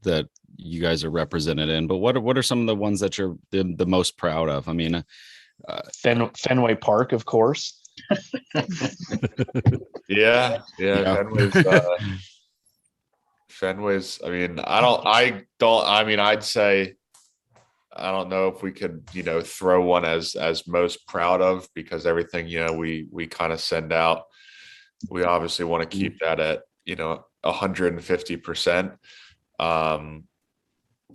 that you guys are represented in, but what are some of the ones that you're the most proud of? I mean, Fenway Park, of course. Yeah. Yeah. Fenway's. I mean, I'd say, I don't know if we could, throw one as most proud of, because everything, we kind of send out, we obviously want to keep that at, 150%.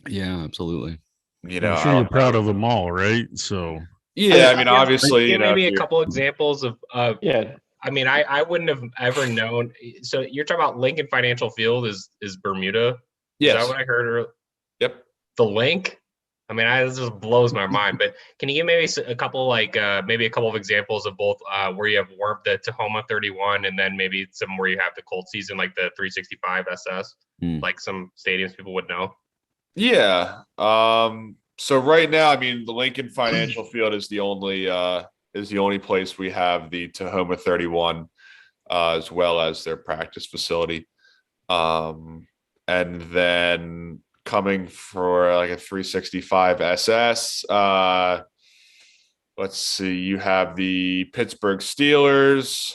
Yeah, absolutely. I'm sure you're proud of them all, right? So yeah, I mean, obviously, give maybe a couple examples of Yeah. I mean, I wouldn't have ever known. So you're talking about Lincoln Financial Field is Bermuda. Yes. Is that what I heard? Yep. The link. I mean, this just blows my mind. But can you give maybe a couple of examples of both where you have the Tuckahoe 31, and then maybe some where you have the cold season, like the 365 SS, like some stadiums people would know? Yeah. So right now, I mean, the Lincoln Financial Field is the only place we have the Tuckahoe 31, as well as their practice facility. And then coming for like a 365 SS, let's see, you have the Pittsburgh Steelers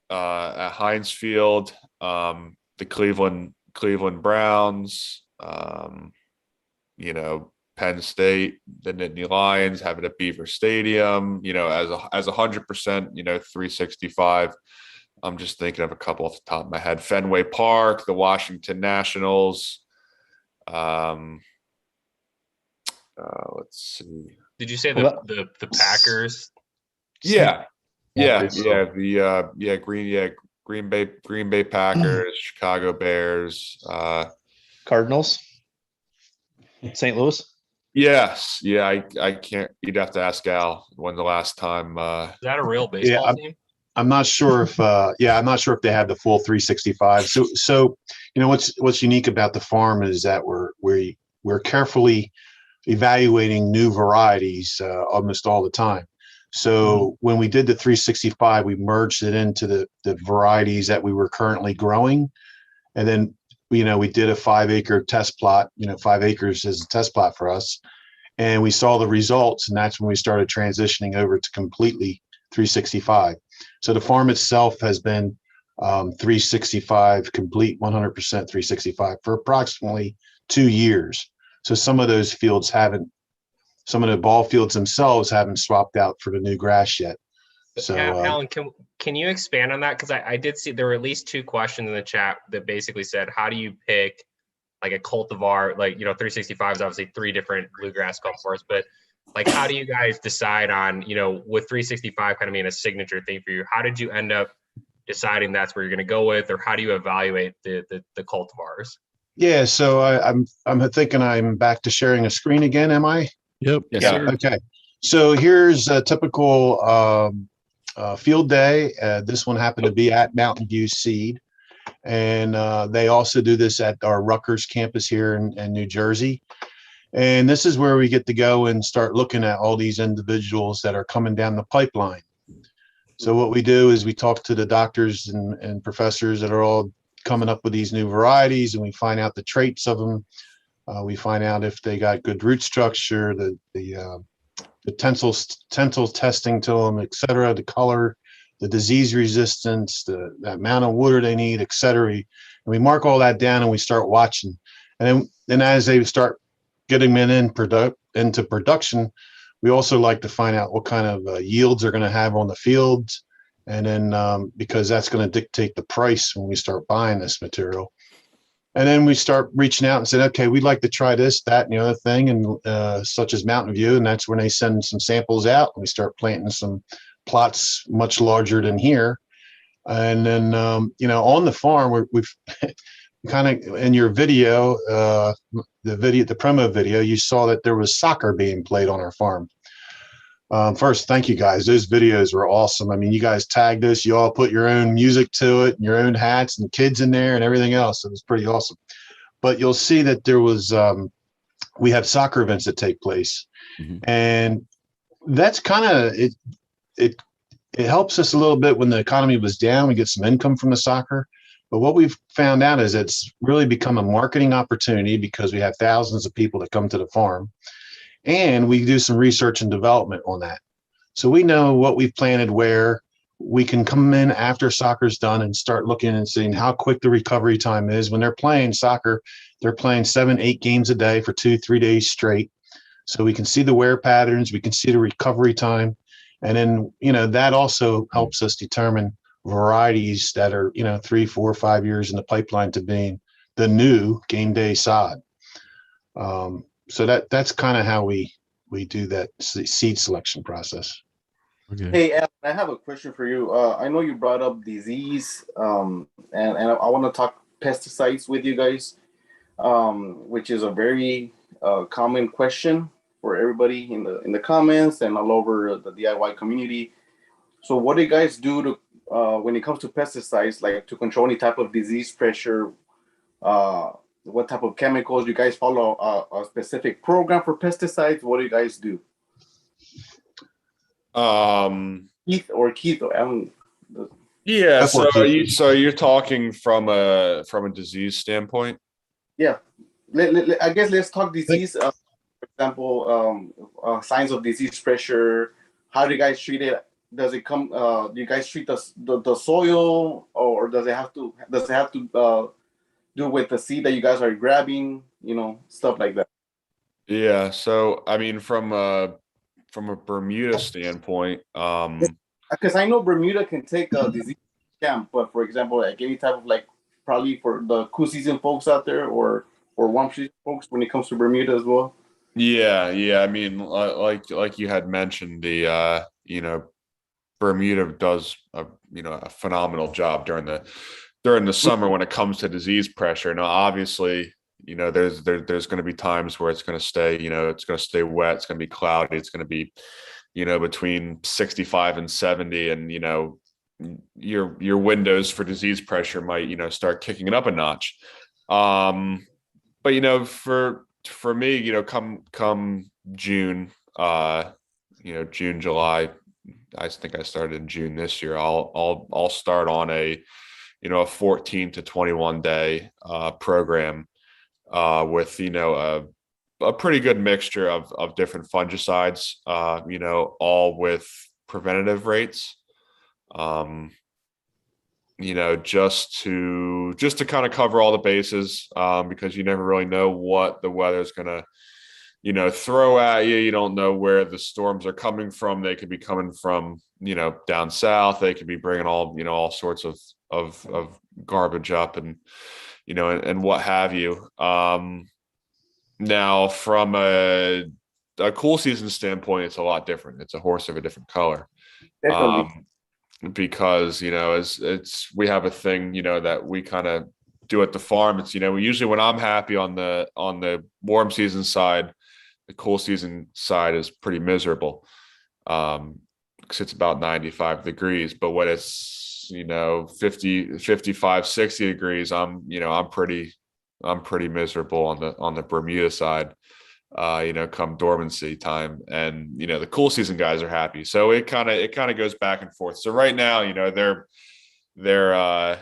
at Heinz Field, the Cleveland Browns, Penn State, the Nittany Lions have it at Beaver Stadium, as 100%, 365. I'm just thinking of a couple off the top of my head. Fenway Park, the Washington Nationals. Let's see. Did you say the Packers? Yeah. Green Bay Packers, Chicago Bears, Cardinals, St. Louis. Yes. Yeah. I can't, you'd have to ask Al when the last time. Is that a real baseball team? I'm not sure if I'm not sure if they have the full 365. So what's unique about the farm is that we're carefully evaluating new varieties almost all the time. So when we did the 365, we merged it into the varieties that we were currently growing, and then we did a 5-acre test plot. 5 acres is a test plot for us, and we saw the results, and that's when we started transitioning over to completely 365. So the farm itself has been 365 complete, 100% 365 for approximately 2 years. So some of those fields some of the ball fields themselves haven't swapped out for the new grass yet. So Alan, can you expand on that? Because I did see there were at least 2 questions in the chat that basically said, how do you pick like a cultivar? 365 is obviously 3 different bluegrass cultivars, but like, how do you guys decide on, with 365 kind of being a signature thing for you, how did you end up deciding that's where you're going to go with, or how do you evaluate the cultivars? Yeah, so I'm thinking I'm back to sharing a screen again. Am I? Yep. Yes, Yeah. sir. Okay. So here's a typical field day. This one happened to be at Mountain View Seed, and they also do this at our Rutgers campus here in New Jersey. And this is where we get to go and start looking at all these individuals that are coming down the pipeline. So what we do is we talk to the doctors and professors that are all coming up with these new varieties, and we find out the traits of them. We find out if they got good root structure, the tensile testing to them, et cetera, the color, the disease resistance, the amount of water they need, et cetera. And we mark all that down and we start watching. And then as they start getting them into production, we also like to find out what kind of yields they're going to have on the fields. And then because that's going to dictate the price when we start buying this material. And then we start reaching out and saying, okay, we'd like to try this, that, and the other thing, and such as Mountain View. And that's when they send some samples out, and we start planting some plots much larger than here. And then, on the farm, we've kind of, in your video, the promo video, you saw that there was soccer being played on our farm. First, thank you guys. Those videos were awesome. I mean, you guys tagged us. You all put your own music to it and your own hats and kids in there and everything else. It was pretty awesome. But you'll see that there was, we have soccer events that take place. Mm-hmm. And that's kind of, it helps us a little bit when the economy was down. We get some income from the soccer. But what we've found out is it's really become a marketing opportunity because we have thousands of people that come to the farm, and we do some research and development on that. So we know what we've planted where. We can come in after soccer's done and start looking and seeing how quick the recovery time is. When they're playing soccer, they're playing 7-8 games a day for 2-3 days straight. So we can see the wear patterns, we can see the recovery time. And then, that also helps us determine varieties that are, 3, 4, 5 years in the pipeline to being the new game day sod. So that's kind of how we do that seed selection process. Okay. Hey, Alan, I have a question for you. I know you brought up disease, and I want to talk pesticides with you guys, which is a very common question for everybody in the comments and all over the DIY community. So, what do you guys do to when it comes to pesticides, like to control any type of disease pressure? What type of chemicals? Do you guys follow a specific program for pesticides? What do you guys do? Keith, yeah. So you're talking from a disease standpoint. Yeah, I guess let's talk disease. For example, signs of disease pressure. How do you guys treat it? Does it come? Do you guys treat the soil, or does it have to do with the seed that you guys are grabbing? Stuff like that. Yeah. So I mean, from a Bermuda standpoint, because I know Bermuda can take a disease camp, but for example, like any type of probably for the cool season folks out there or warm season folks when it comes to Bermuda as well. Yeah. I mean, like you had mentioned, the Bermuda does a phenomenal job during the summer when it comes to disease pressure. Now, obviously, there's going to be times where it's going to stay, it's going to stay wet. It's going to be cloudy. It's going to be, between 65 and 70, and, your windows for disease pressure might, start kicking it up a notch. But, for me, come June, June, July, I think I started in June this year. I'll start on a 14 to 21 day program with a pretty good mixture of different fungicides, all with preventative rates, just to kind of cover all the bases, because you never really know what the weather's gonna throw at you. You don't know where the storms are coming from. They could be coming from down south. They could be bringing all sorts of garbage up and and what have you. Now, from a cool season standpoint, it's a lot different. It's a horse of a different color. Because we have a thing that we kind of do at the farm. It's usually when I'm happy on the warm season side, the cool season side is pretty miserable, because it's about 95 degrees. But when it's 50, 55, 60 degrees, I'm pretty miserable on the Bermuda side, come dormancy time. And the cool season guys are happy, so it kind of goes back and forth. So right now, their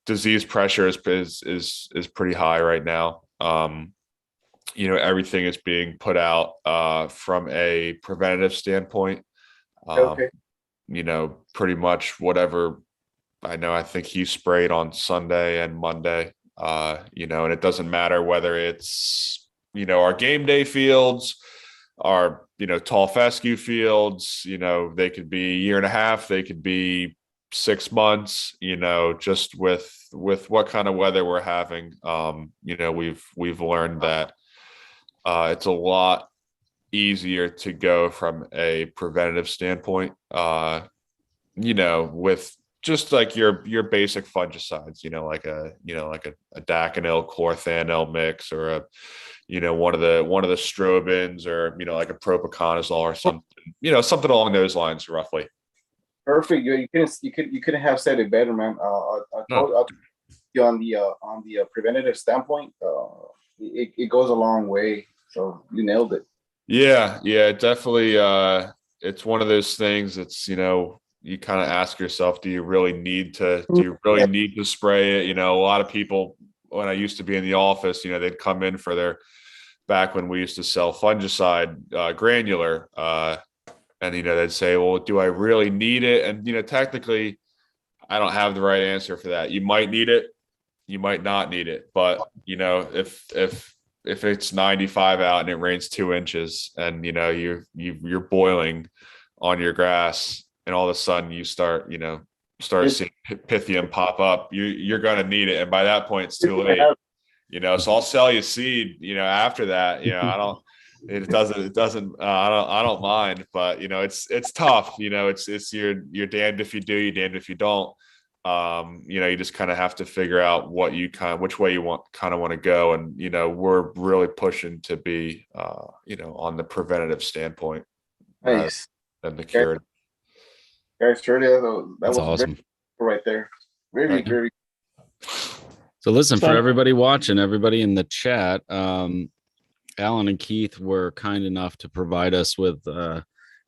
disease pressure is pretty high right now. Everything is being put out from a preventative standpoint. Okay. Pretty much whatever. I think he sprayed on Sunday and Monday, and it doesn't matter whether it's, our game day fields, our, tall fescue fields, they could be a year and a half, they could be 6 months, just with what kind of weather we're having. We've learned that it's a lot easier to go from a preventative standpoint, with just like your basic fungicides, like a daconil chlorthanil mix, or one of the strobins, or like a propiconazole or something along those lines, roughly. Perfect. You couldn't have said it better, man. I'll you on the preventative standpoint, it goes a long way. So you nailed it. Yeah, definitely. It's one of those things that's, you kind of ask yourself, do you really need to spray it? You know, a lot of people, when I used to be in the office, you know, they'd come in for their, back when we used to sell fungicide, granular, and, you know, they'd say, well, do I really need it? And, you know, technically I don't have the right answer for that. You might need it, you might not need it. But, you know, if it's 95 out and it rains 2 inches and, you know, you're boiling on your grass and all of a sudden you start seeing Pythium pop up, you're going to need it. And by that point, it's too late, you know, so I'll sell you seed, you know, after that, you know, I don't mind, but, you know, it's tough, you know, it's you're damned if you do, you're damned if you don't. You know, you just kind of have to figure out which way you want to go. And, you know, we're really pushing to be, you know, on the preventative standpoint. Nice. And the cure. Guys, that was awesome right there. Very. So listen, for everybody watching, everybody in the chat, Alan and Keith were kind enough to provide us with 2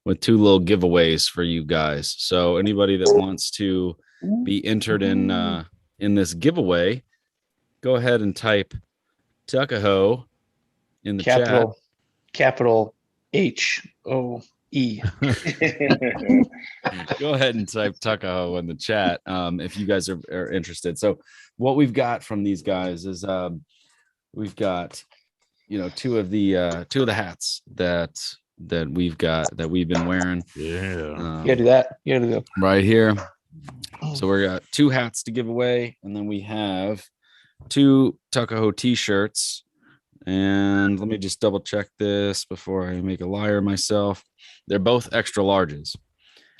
little giveaways for you guys. So anybody that wants to be entered in this giveaway, go ahead and type Tuckahoe in the chat. Capital HOE. Go ahead and type Tuckahoe in the chat if you guys are interested. So what we've got from these guys is we've got, you know, two of the hats that we've been wearing. Yeah. You gotta do that. You gotta go right here. So we got 2 hats to give away, and then we have 2 Tuckahoe t-shirts. And let me just double check this before I make a liar myself. They're both extra larges.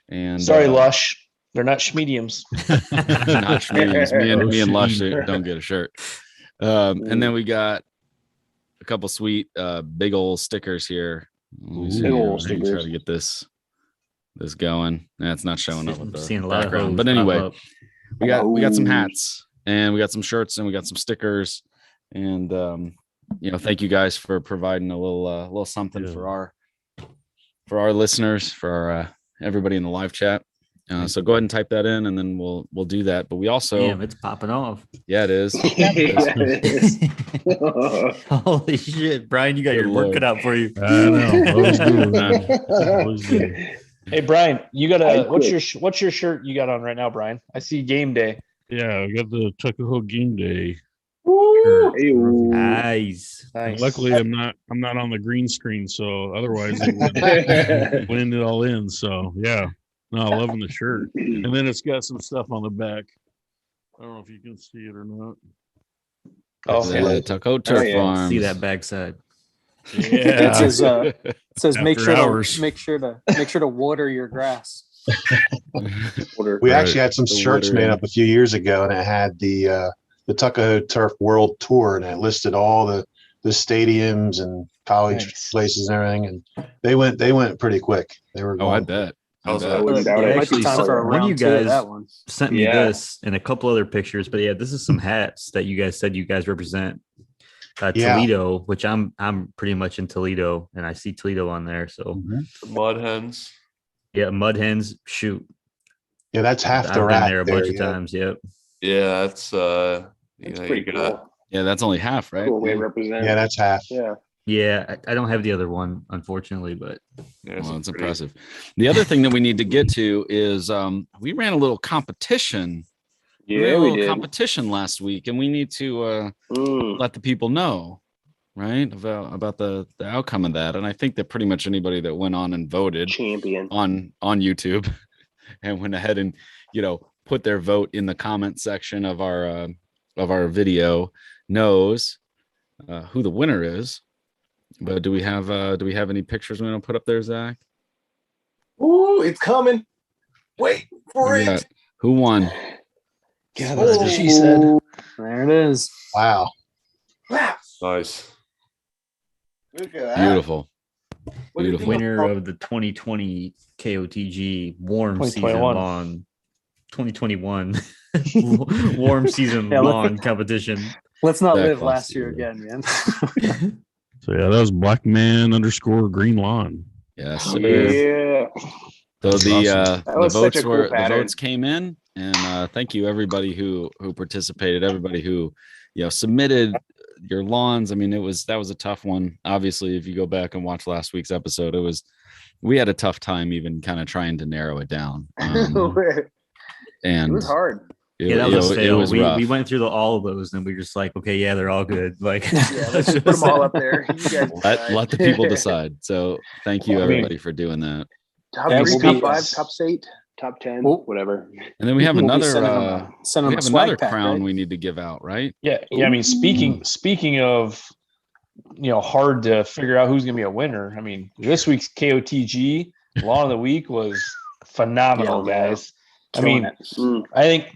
And sorry, Lush, they're not schmediums. Not schmediums. Me and Lush don't get a shirt. And then we got a couple sweet big old stickers here. Big old stickers. Try to get this going. It's not showing up with the background. But anyway, we got some hats and we got some shirts and we got some stickers. And you know, thank you guys for providing a little something for our listeners, for everybody in the live chat. So go ahead and type that in, and then we'll do that. But we also, damn, it's popping off. Yeah, it is. Holy shit, Brian, you got your work cut out for you. I know. Hey, Brian, you got what's your shirt you got on right now, Brian? I see game day. Yeah, I got the Tuckahoe game day. Nice. Luckily, I'm not on the green screen, so otherwise it would blend it all in. So yeah, no, loving the shirt, and then it's got some stuff on the back. I don't know if you can see it or not. Oh, yeah, Tuckahoe Turf Farms. See that backside. Yeah, it says make sure to water your grass. We actually had some shirts made up a few years ago, and it had the Tuckahoe Turf World Tour, and it listed all the stadiums and college places and everything, and they went pretty quick. They were I bet. One of you guys sent me this and a couple other pictures, but yeah, this is some hats that you guys said you guys represent Toledo, which I'm pretty much in Toledo, and I see Toledo on there. So the Mud Hens. Yeah, Mud Hens. Shoot. Yeah, that's half the I've rack been there a bunch of times. Yep. Yeah, that's pretty cool. Yeah, that's only half, right? Cool way to represent. Yeah, that's half. Yeah, I don't have the other one, unfortunately, but it's impressive. The other thing that we need to get to is we ran a little competition. Yeah, we did. Competition last week, and we need to let the people know, right, about the outcome of that. And I think that pretty much anybody that went on and voted champion on YouTube and went ahead and, you know, put their vote in the comment section of our video knows who the winner is. But do we have any pictures we want to put up there, Zach? Ooh, it's coming. Wait for it. Who won? God, that's what she said. There it is. Wow. Nice. Look at that. Beautiful. Beautiful. Winner of the 2020 KOTG warm season lawn 2021 warm season lawn competition. Let's not live last year again, man. So yeah, that was Blackman _ Green Lawn. Yes. Yeah. So the pattern. votes came in, and thank you everybody who participated, everybody who submitted your lawns. I mean, that was a tough one. Obviously, if you go back and watch last week's episode, we had a tough time even kind of trying to narrow it down. And it was hard. That was a fail. It was rough. We went through all of those, and we were just like, okay, yeah, they're all good. Like, let's just put them all up there. You guys let the people decide. So thank you everybody for doing that. Top 3, top 5, top 8, top 10, whatever. And then we have another pack, crown right? we need to give out, right? Yeah. I mean, speaking of, hard to figure out who's going to be a winner. I mean, this week's KOTG Lawn of the Week was phenomenal, guys. I mean, I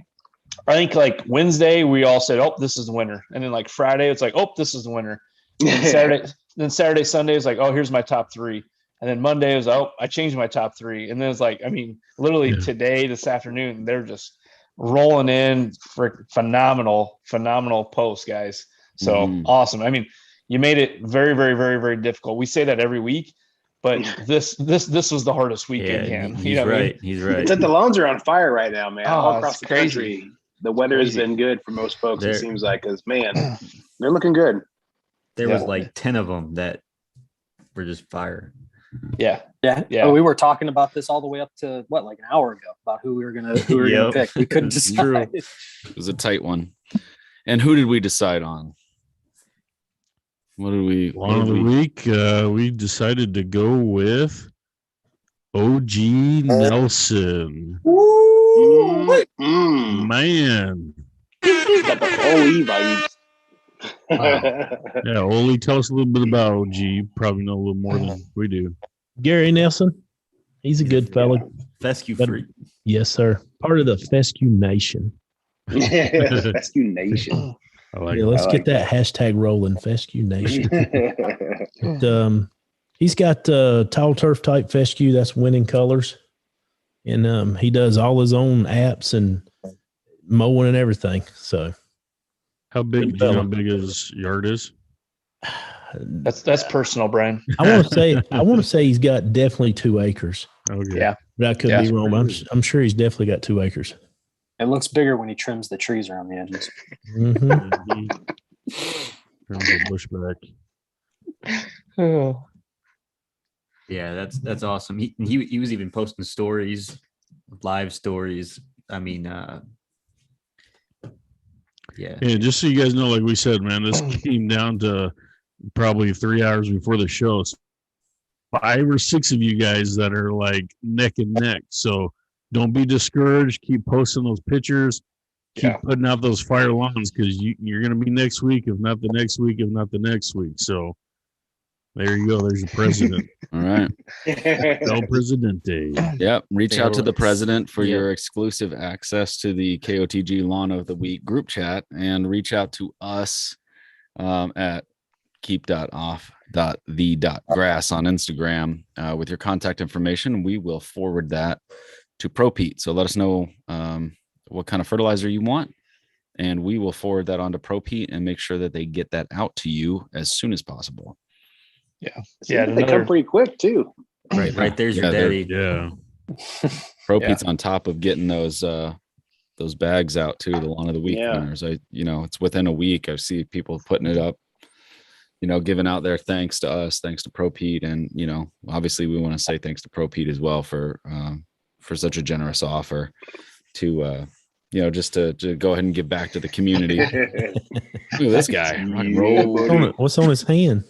think like Wednesday we all said, "Oh, this is the winner," and then like Friday it's like, "Oh, this is the winner." And Saturday, Sunday is like, "Oh, here's my top 3," and then Monday was, "Oh, I changed my top 3," and then it's like, I mean, literally today, this afternoon, they're just rolling in for phenomenal posts, guys. So awesome. I mean, you made it very, very, very, very difficult. We say that every week, but this was the hardest week in hand. He's right. He's right. It's like the lawns are on fire right now, man. All across the country. The weather has been good for most folks, it seems like, because, man, they're looking good. There was like 10 of them that were just fire. Yeah. Oh, we were talking about this all the way up to like an hour ago about who we were gonna pick. We couldn't decide. It was a tight one. And who did we decide on? Lawn of the week? We decided to go with OG Nelson. Man. Got the OE vibes. Yeah, Oli, tell us a little bit about OG. You probably know a little more than we do. Gary Nelson. He's a good fella. Fescue freak. Yes, sir. Part of the Fescue Nation. Fescue Nation. Let's get that hashtag rolling, Fescue Nation. He's got tall turf type fescue that's winning colors. And he does all his own apps and mowing and everything. So how big his yard is? That's personal, Brian. I want to say he's got definitely 2 acres. Okay. Yeah. But I could be wrong. I'm sure he's definitely got 2 acres. It looks bigger when he trims the trees around the edges. Trims the bush back. Oh. Yeah, that's awesome. He was even posting stories, live stories. I mean, yeah, just so you guys know, like we said, man, this came down to probably 3 hours before the show. 5 or 6 of you guys that are like neck and neck. So don't be discouraged. Keep posting those pictures. Keep putting out those fire lawns, because you're going to be next week, if not the next week, if not the next week. So there you go. There's your president. All right. El Presidente. Yep. Reach out to the president for your exclusive access to the KOTG Lawn of the Week group chat, and reach out to us at keep.off.the.grass on Instagram with your contact information. We will forward that to ProPete. So let us know what kind of fertilizer you want, and we will forward that on to ProPete and make sure that they get that out to you as soon as possible. They come pretty quick too. Right there's your daddy. Yeah. ProPete's on top of getting those bags out too, the Lawn of the Week winners. It's within a week. I see people putting it up, giving out their thanks to us, thanks to ProPete, and obviously we want to say thanks to ProPete as well for such a generous offer to just to go ahead and give back to the community. Look at this guy. What's on his hand?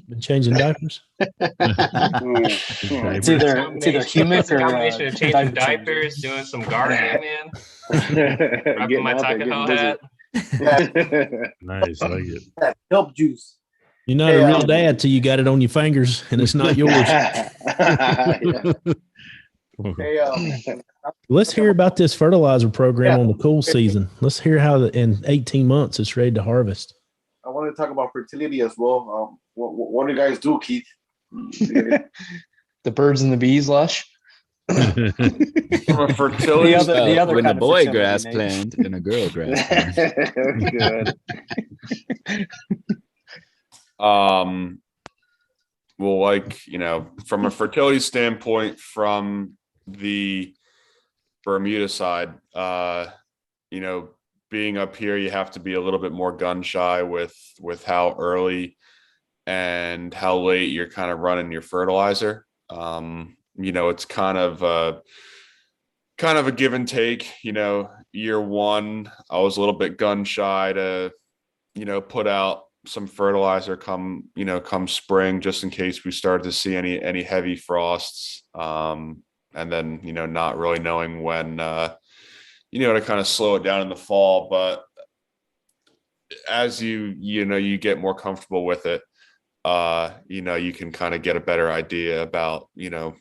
Been changing diapers. It's either humic or combination of changing diapers, doing some gardening, man. Wrapping my Tuckahoe hat. Nice, I like it. Help juice. You're not a real dad till you got it on your fingers and it's not yours. Let's hear about this fertilizer program on the cool season. Let's hear how in 18 months it's ready to harvest. I want to talk about fertility as well. What do you guys do, Keith? The birds and the bees, Lush. Fertility. The other when kind a boy of grass fertility, plant and a girl grass plant. Good. Well, from a fertility standpoint, from the Bermuda side, you know, being up here, you have to be a little bit more gun shy with how early and how late you're kind of running your fertilizer. You know, it's kind of a give and take. You know, year one, I was a little bit gun shy to, you know, put out some fertilizer come spring, just in case we started to see any heavy frosts. And then, you know, not really knowing when, you know, to kind of slow it down in the fall. But as you get more comfortable with it, you know, you can kind of get a better idea about, you know,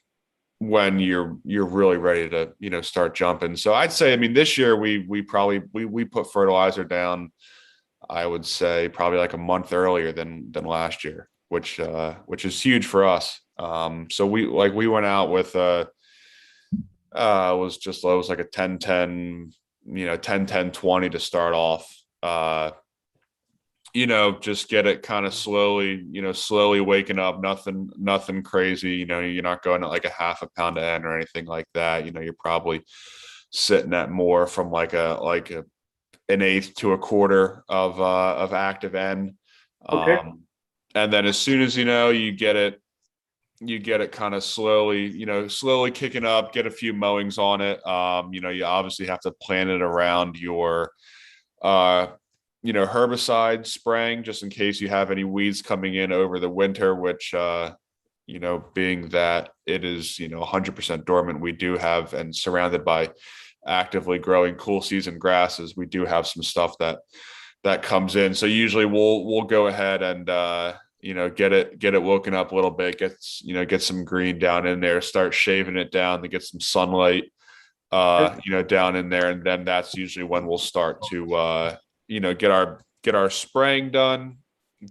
when you're really ready to, you know, start jumping. So I'd say, I mean, this year we put fertilizer down, I would say probably like a month earlier than last year, which is huge for us. So we went out with it was like a 10-10, you know, 10-10-20 to start off. You know, just get it kind of slowly waking up, nothing crazy. You know, you're not going at like a half a pound of N or anything like that. You know, you're probably sitting at more from like an eighth to a quarter of active N. Okay. And then as soon as, you know, you get it kind of slowly kicking up, get a few mowings on it. You know, you obviously have to plan it around your, you know, herbicide spraying, just in case you have any weeds coming in over the winter, which, you know, being that it is, you know, 100% dormant, we do have, and surrounded by actively growing cool season grasses, we do have some stuff that comes in. So usually we'll go ahead and, you know, get it woken up a little bit, get some green down in there, start shaving it down to get some sunlight, you know, down in there. And then that's usually when we'll start to, you know, get our spraying done,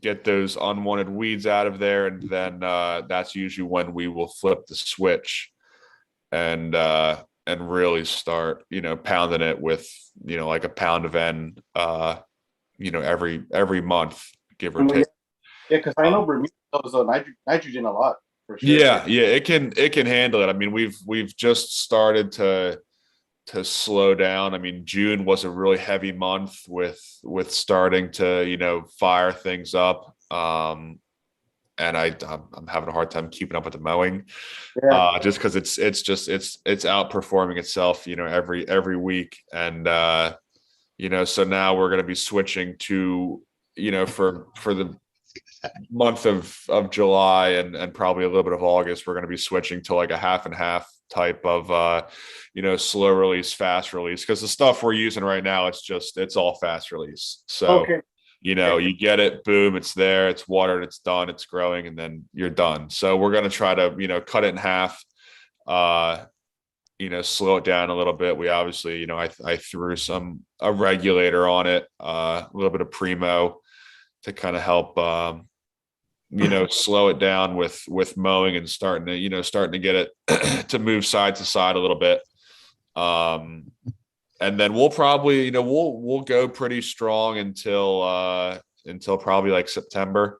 get those unwanted weeds out of there. And then, that's usually when we will flip the switch and really start, you know, pounding it with, you know, like a pound of N, you know, every month, give or take. Yeah, because I know Bermuda does nitrogen a lot for sure. Yeah, it can handle it. I mean, we've just started to slow down. I mean, June was a really heavy month with starting to, you know, fire things up. And I'm having a hard time keeping up with the mowing, just because it's outperforming itself, you know, every week. And you know, so now we're going to be switching to, you know, for the month of July and probably a little bit of August, we're going to be switching to like a half and half type of, you know, slow release, fast release, because the stuff we're using right now, it's all fast release. So, you know, you get it, boom, it's there, it's watered, it's done, it's growing, and then you're done. So we're going to try to, you know, cut it in half, you know, slow it down a little bit. We obviously, you know, I threw a regulator on it, a little bit of Primo to kind of help, you know, slow it down with mowing and starting to get it to move side to side a little bit. And then we'll probably, you know, we'll go pretty strong until probably like September.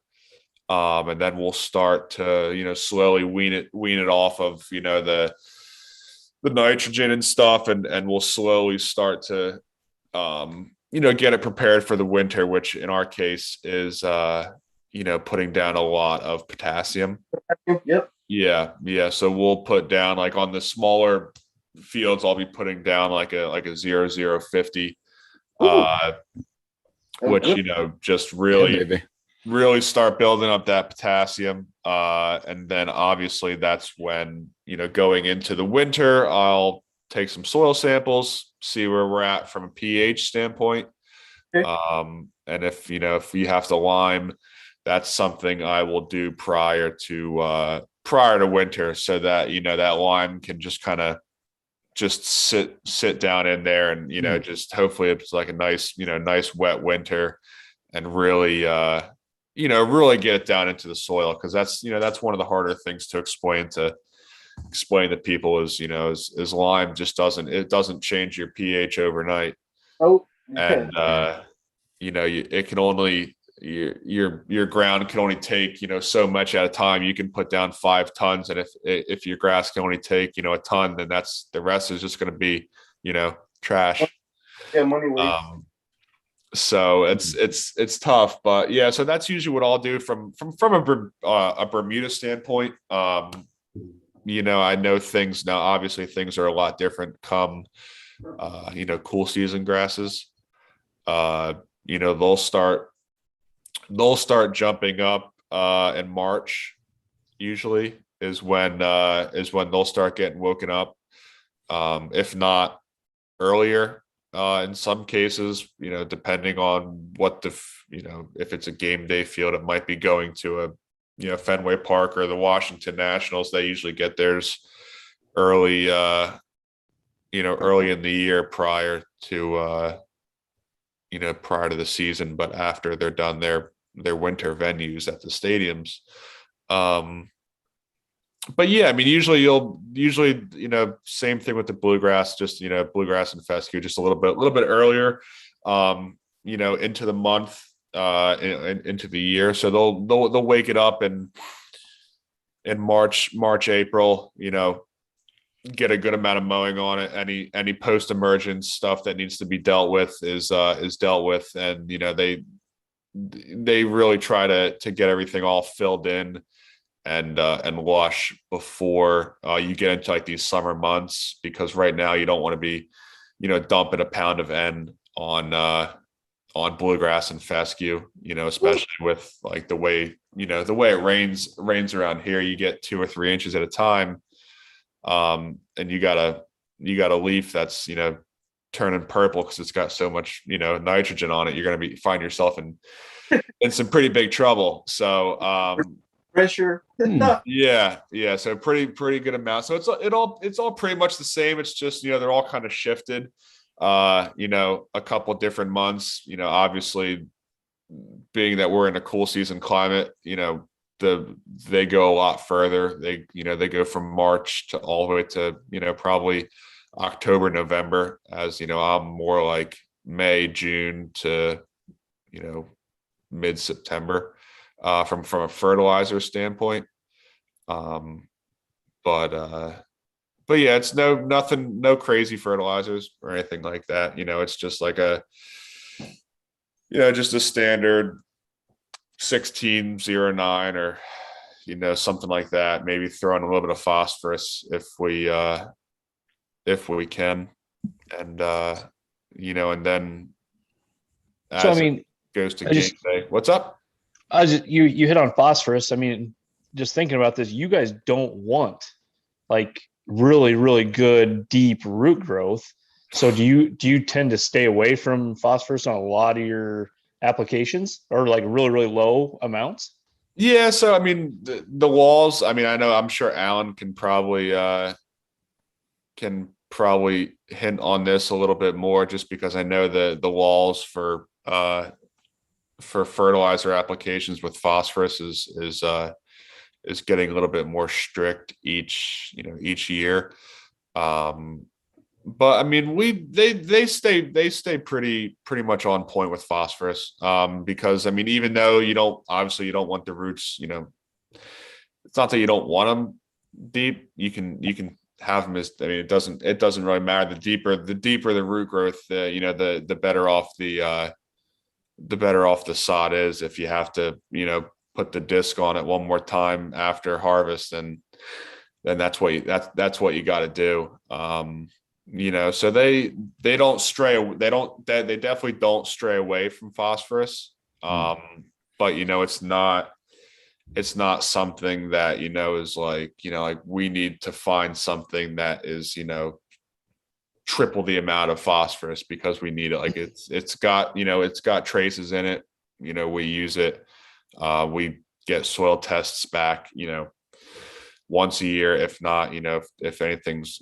And then we'll start to, you know, slowly wean it off of, you know, the nitrogen and stuff. And we'll slowly start to, you know, get it prepared for the winter, which in our case is, you know, putting down a lot of potassium. Yep. Yeah. So we'll put down, like on the smaller fields, I'll be putting down like a 0050, which, you know, just really start building up that potassium. And then obviously that's when, you know, going into the winter, I'll take some soil samples, see where we're at from a pH standpoint. And if you have to lime, that's something I will do prior to winter, so that, you know, that lime can just kind of just sit down in there, and, you know, just hopefully it's like a nice wet winter, and really, you know, really get it down into the soil. Cause that's one of the harder things to explain to people is, you know, is lime just doesn't change your pH overnight. Oh, and, you know, it can only, your ground can only take, so much at a time. You can put down 5 tons, and if your grass can only take, a ton, then the rest is just going to be, trash. Yeah, money waste. So it's tough, but yeah. So that's usually what I'll do from a Bermuda standpoint. I know things now. Obviously, things are a lot different come, cool season grasses. They'll start jumping up in March. Usually is when they'll start getting woken up. If not earlier. In some cases, depending on what if it's a game day field, it might be going to a, Fenway Park or the Washington Nationals. They usually get theirs early, early in the year prior to the season, but after they're done their winter venues at the stadiums. But yeah, I mean, usually, same thing with the bluegrass, just, bluegrass and fescue, just a little bit earlier, into the month, into the year. So they'll wake it up in March, April, get a good amount of mowing on it. Any post-emergence stuff that needs to be dealt with is dealt with. And, they really try to get everything all filled in and lush before you get into like these summer months, because right now you don't want to be, dumping a pound of N on bluegrass and fescue, especially with like the way it rains around here. You get 2 or 3 inches at a time. And you got a leaf that's, turning purple because it's got so much, nitrogen on it. You're going to find yourself in some pretty big trouble. So, pressure. Yeah. So pretty good amount. So it's all pretty much the same. It's just, they're all kind of shifted, a couple different months, obviously being that we're in a cool season climate, they go a lot further. They go from March to all the way to, probably October, November, as, I'm more like May, June to, mid-September. From a fertilizer standpoint. But yeah, it's no crazy fertilizers or anything like that. It's just like just a standard 1609 or, something like that. Maybe throw in a little bit of phosphorus if we can. And, and then So, I mean, goes to game day. What's up? You hit on phosphorus. I mean, just thinking about this, you guys don't want like really, really good deep root growth. So do you tend to stay away from phosphorus on a lot of your applications, or like really, really low amounts? Yeah. So, I mean, the walls, I mean, I'm sure Alan can probably hint on this a little bit more, just because I know the walls for fertilizer applications with phosphorus is getting a little bit more strict each year. But I mean, they stay pretty much on point with phosphorus, because I mean, even though you don't want the roots, it's not that you don't want them deep. You can have them as, I mean, it doesn't really matter. The deeper the root growth, the better off the sod is. If you have to, put the disc on it one more time after harvest, then that's what you got to do. So they definitely don't stray away from phosphorus. But it's not something that, is like, like we need to find something that is, triple the amount of phosphorus because we need it. Like it's got traces in it. We use it. We get soil tests back, once a year, if not, if anything's,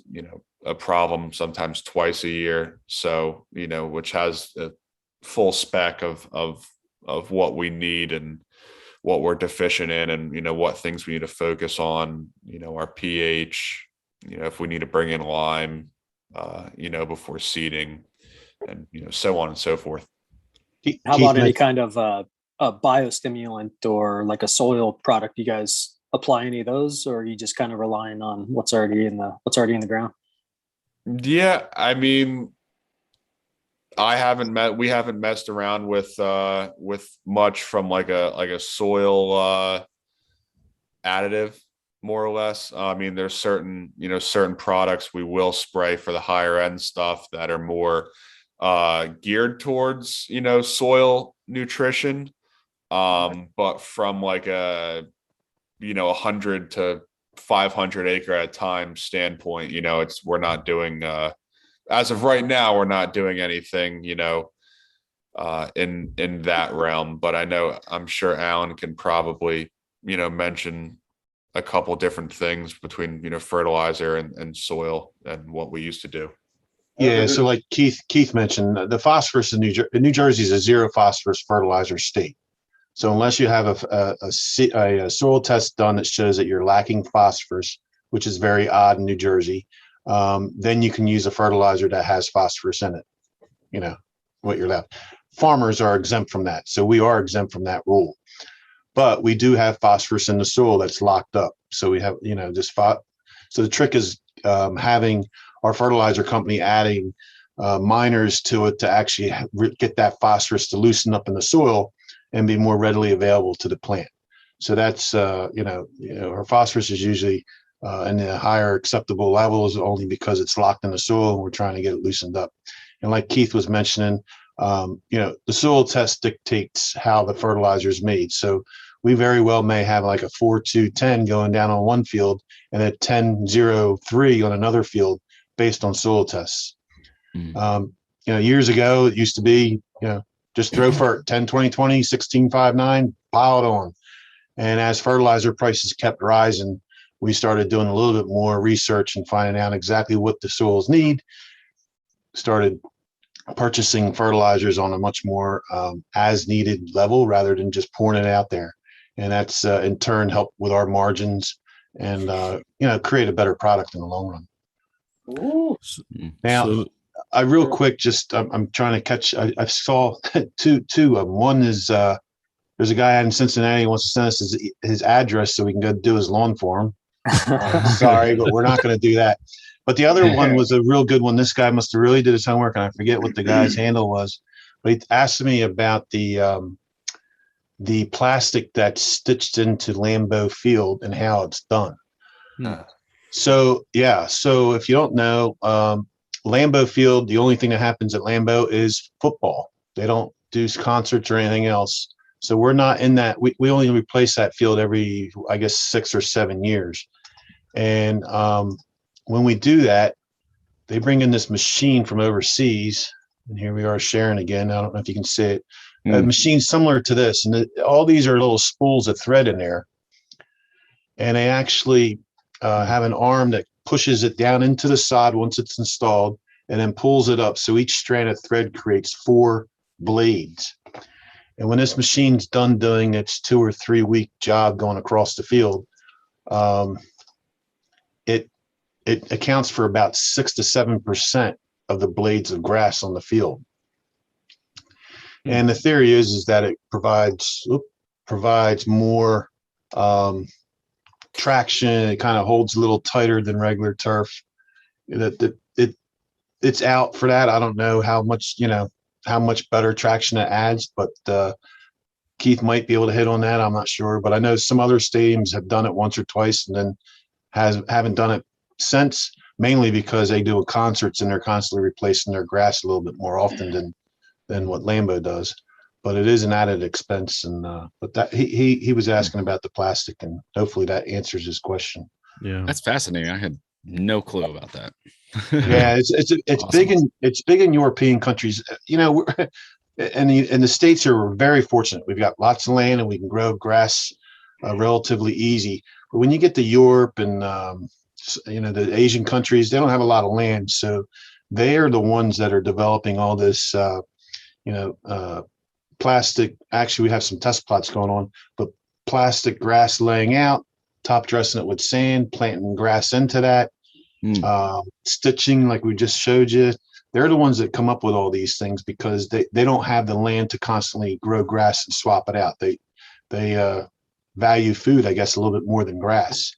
a problem, sometimes twice a year. So, which has a full spec of what we need and what we're deficient in, and, what things we need to focus on, our pH, if we need to bring in lime, before seeding, and, so on and so forth. How about any kind of biostimulant or like a soil product, you guys apply any of those, or are you just kind of relying on what's already in the ground? Yeah, I mean, we haven't messed around with much from like a soil additive, more or less. I mean, there's certain products we will spray for the higher end stuff that are more geared towards, soil nutrition. But from like a 100 to 500 acre at a time standpoint, we're not doing as of right now, we're not doing anything, in that realm. But I'm sure Alan can probably, mention a couple different things between, fertilizer and soil and what we used to do. Yeah. So like Keith mentioned, the phosphorus in New Jersey is a zero phosphorus fertilizer state. So unless you have a soil test done that shows that you're lacking phosphorus, which is very odd in New Jersey, then you can use a fertilizer that has phosphorus in it. What you're left. Farmers are exempt from that. So we are exempt from that rule. But we do have phosphorus in the soil that's locked up. So we have, so the trick is having our fertilizer company adding miners to it to actually get that phosphorus to loosen up in the soil and be more readily available to the plant. So that's, our phosphorus is usually in the higher acceptable levels only because it's locked in the soil and we're trying to get it loosened up. And like Keith was mentioning, the soil test dictates how the fertilizer is made. So we very well may have like a 4-2-10 going down on one field and a 10-0-3 on another field based on soil tests. Years ago, it used to be, just throw for 10-20-20, 16-5-9, pile it on. And as fertilizer prices kept rising, we started doing a little bit more research and finding out exactly what the soils need. Started purchasing fertilizers on a much more as needed level rather than just pouring it out there. And that's in turn helped with our margins and, create a better product in the long run. Ooh. Now, I real quick, just I'm trying to catch. I saw two of them. One is there's a guy out in Cincinnati who wants to send us his address so we can go do his lawn for him. Sorry, but we're not going to do that. But the other one was a real good one. This guy must have really did his homework, and I forget what the guy's handle was. But he asked me about the plastic that's stitched into Lambeau Field and how it's done. No. So if you don't know, Lambeau Field, the only thing that happens at Lambeau is football. They don't do concerts or anything else. So we're not in that. We only replace that field every, I guess, 6 or 7 years. And when we do that, they bring in this machine from overseas. And here we are sharing again. I don't know if you can see it. A machine similar to this. And all these are little spools of thread in there. And they actually have an arm that pushes it down into the sod once it's installed and then pulls it up. So each strand of thread creates 4 blades. And when this machine's done doing its 2 or 3 week job going across the field, it accounts for about 6 to 7% of the blades of grass on the field. And the theory is that it provides more traction. It kind of holds a little tighter than regular turf. It's out for that. I don't know how much better traction it adds, but Keith might be able to hit on that. I'm not sure, but I know some other stadiums have done it once or twice and then haven't done it since, mainly because they do concerts and they're constantly replacing their grass a little bit more often than what Lambeau does. But it is an added expense, and but that he was asking about the plastic, and hopefully that answers his question. Yeah, that's fascinating. I had no clue about that. Yeah, it's awesome. It's big in European countries. And the States are very fortunate. We've got lots of land and we can grow grass relatively easy. But when you get to Europe and the Asian countries, they don't have a lot of land, so they are the ones that are developing all this. Plastic. Actually, we have some test plots going on, but plastic grass laying out, top dressing it with sand, planting grass into that, stitching like we just showed you. they're the ones that come up with all these things because they don't have the land to constantly grow grass and swap it out. They value food, I guess, a little bit more than grass.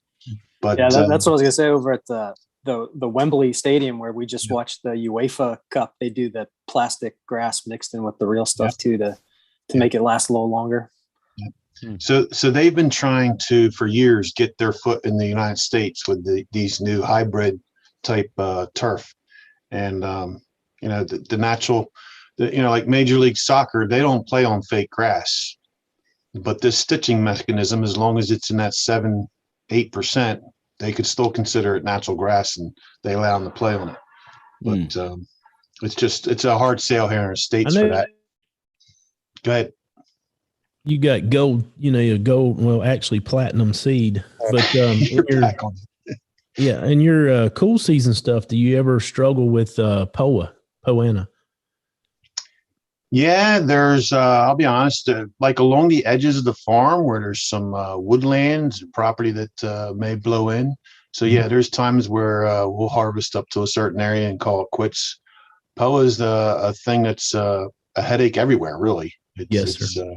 But yeah, that's what I was gonna say. Over at the Wembley Stadium where we just watched the UEFA Cup, they do the plastic grass mixed in with the real stuff too to make it last a little longer. So they've been trying to, for years, get their foot in the United States with these new hybrid type turf. And, the natural, like Major League Soccer, they don't play on fake grass. But this stitching mechanism, as long as it's in that 7-8%, they could still consider it natural grass, and they allow them to play on it. But it's a hard sale here in the States for that. Go ahead. You got gold, well, actually platinum seed, but in your cool season stuff, do you ever struggle with Poana? Yeah, there's, I'll be honest, like along the edges of the farm where there's some woodlands, property that may blow in. So yeah, there's times where we'll harvest up to a certain area and call it quits. POA is a thing that's a headache everywhere, really. Yes, sir.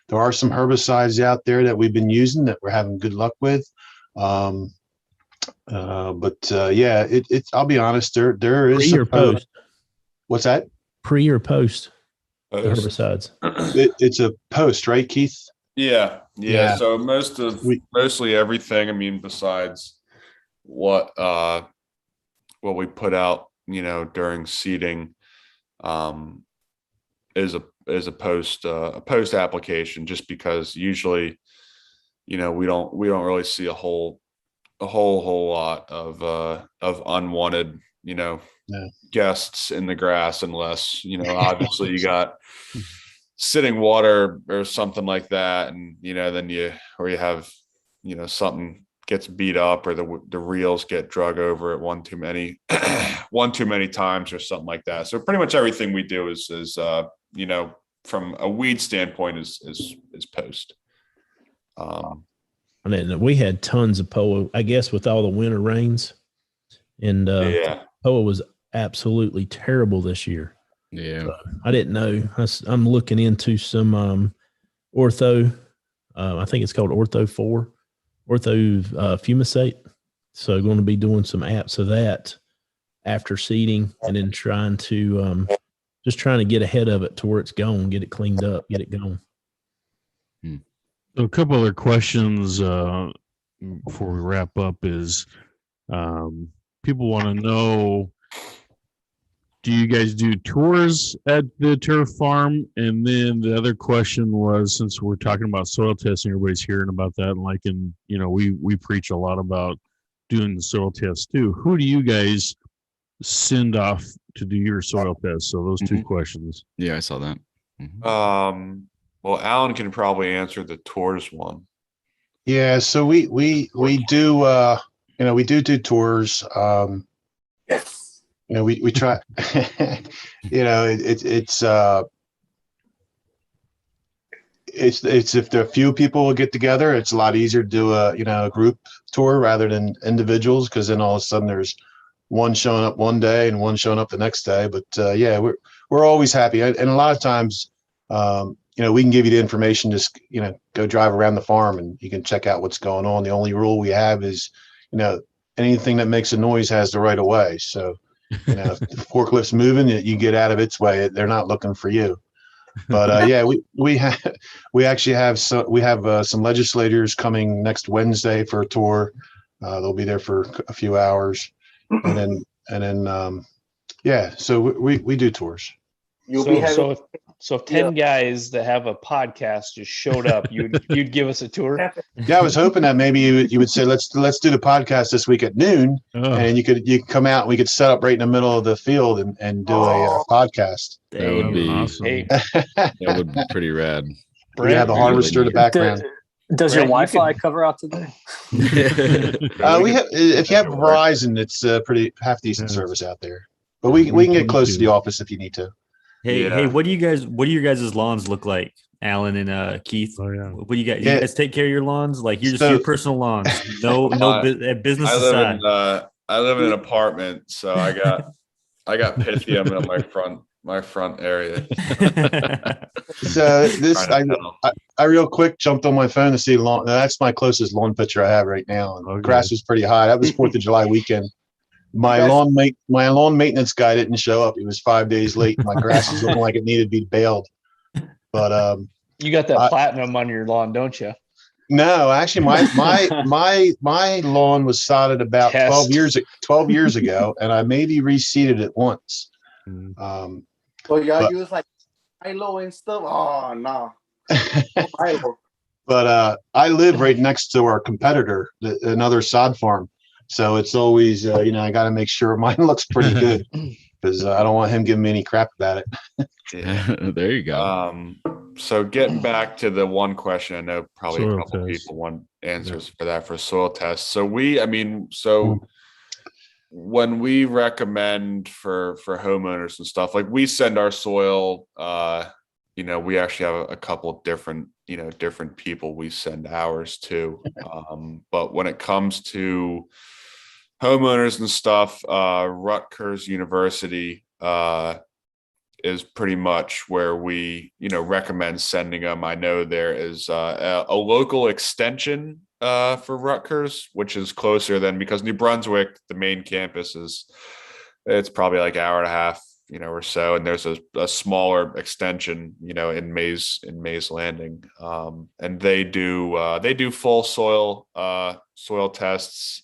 There are some herbicides out there that we've been using that we're having good luck with. But yeah, it's, I'll be honest, there is pre or post. What's that? Pre or post herbicides? It's a post, right, Keith? Yeah. So mostly everything, I mean, besides what we put out, during seeding, is a post application, just because usually, we don't really see a whole lot of unwanted, guests in the grass, unless, obviously you got sitting water or something like that. And, then you have, something gets beat up, or the reels get drug over it one too many times or something like that. So pretty much everything we do is from a weed standpoint is post. And then we had tons of POA, I guess, with all the winter rains, and POA was absolutely terrible this year. Yeah. So I didn't know. I'm looking into some ortho. I think it's called Ortho 4, Ortho Fumicate. So going to be doing some apps of that after seeding, and then trying to get ahead of it to where it's gone, get it cleaned up, get it going. So a couple other questions before we wrap up is people want to know, do you guys do tours at the turf farm? And then the other question was, since we're talking about soil testing, everybody's hearing about that, and we preach a lot about doing the soil tests too. Who do you guys send off to do your soil tests? So those two questions. Yeah, I saw that. Well, Alan can probably answer the tours one. Yeah, so we do we do tours. Yes. We try. It's if there are a few people get together, it's a lot easier to do a group tour rather than individuals, because then all of a sudden there's one showing up one day and one showing up the next day. But yeah, we're always happy, and a lot of times we can give you the information. Just go drive around the farm and you can check out what's going on. The only rule we have is anything that makes a noise has the right of way. So if the forklift's moving, you get out of its way. They're not looking for you. But yeah, we actually have some legislators coming next Wednesday for a tour. They'll be there for a few hours, and then yeah. So we do tours. So if 10 guys that have a podcast just showed up, you'd give us a tour? Yeah, I was hoping that maybe you would say, let's do the podcast this week at noon, and you could come out and we could set up right in the middle of the field and do a podcast. That would be awesome. That would be pretty rad. We have the harvester in the background. Does your Wi-Fi cover out today? We have, if you have Verizon, it's pretty half decent service out there. But we can get close to the office if you need to. Hey, what do your guys' lawns look like, Alan and Keith? Oh, yeah. What do you guys? You guys take care of your lawns? Like you're just your personal lawns. No business aside. I live in an apartment, so I got I got Pythium in my front area. So I real quick jumped on my phone to see lawn. That's my closest lawn picture I have right now. And grass was pretty high. That was 4th of July weekend. My lawn maintenance guy didn't show up. He was 5 days late. My grass was looking like it needed to be baled. But you got that platinum on your lawn, don't you? No, actually, my lawn was sodded about 12 years ago, and I maybe reseeded it once. So y'all use like Milo and stuff? Oh no. But I live right next to our competitor, another sod farm. So it's always, I got to make sure mine looks pretty good because I don't want him giving me any crap about it. There you go. So getting back to the one question, I know probably soil a couple people want answers for that for soil tests. So when we recommend for homeowners and stuff, like we send our soil, we actually have a couple of different people we send ours to. But when it comes to homeowners and stuff, Rutgers University is pretty much where we recommend sending them. I know there is a local extension for Rutgers, which is closer than, because New Brunswick, the main campus, it's probably like hour and a half or so, and there's a smaller extension in Mays Landing, and they do full soil tests,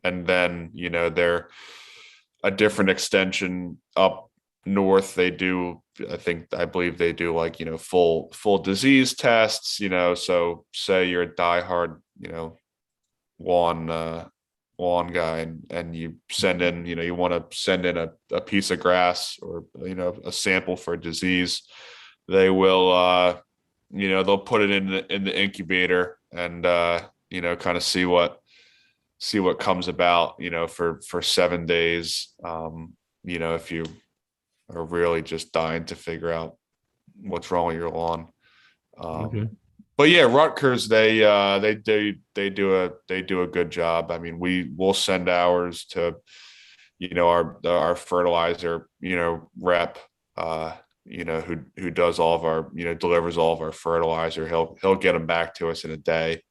and then they're a different extension up north. They do, I believe they do like full disease tests, so say you're a diehard lawn guy, and you send in you want to send in a piece of grass or a sample for a disease, they will they'll put it in the incubator and kind of see what comes about for 7 days, if you are really just dying to figure out what's wrong with your lawn. But yeah, Rutgers, they do a good job. I mean, we'll send ours to our fertilizer rep, who does all of our delivers all of our fertilizer. He'll get them back to us in a day.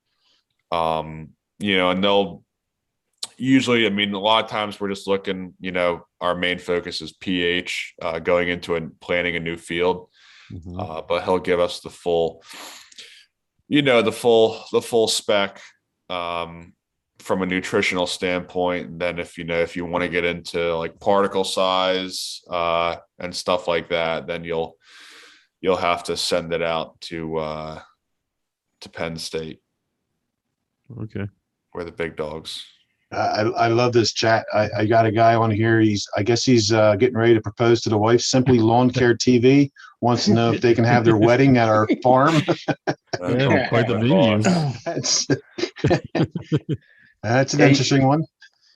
And they'll usually, I mean, a lot of times we're just looking, our main focus is pH going into and planting a new field. But he'll give us the full spec from a nutritional standpoint. And then if you want to get into like particle size and stuff like that, then you'll have to send it out to Penn State. Okay. Where the big dogs. I love this chat. I got a guy on here. I guess he's getting ready to propose to the wife. Simply Lawn Care TV wants to know if they can have their wedding at our farm. Yeah, quite the venue. That's an interesting one.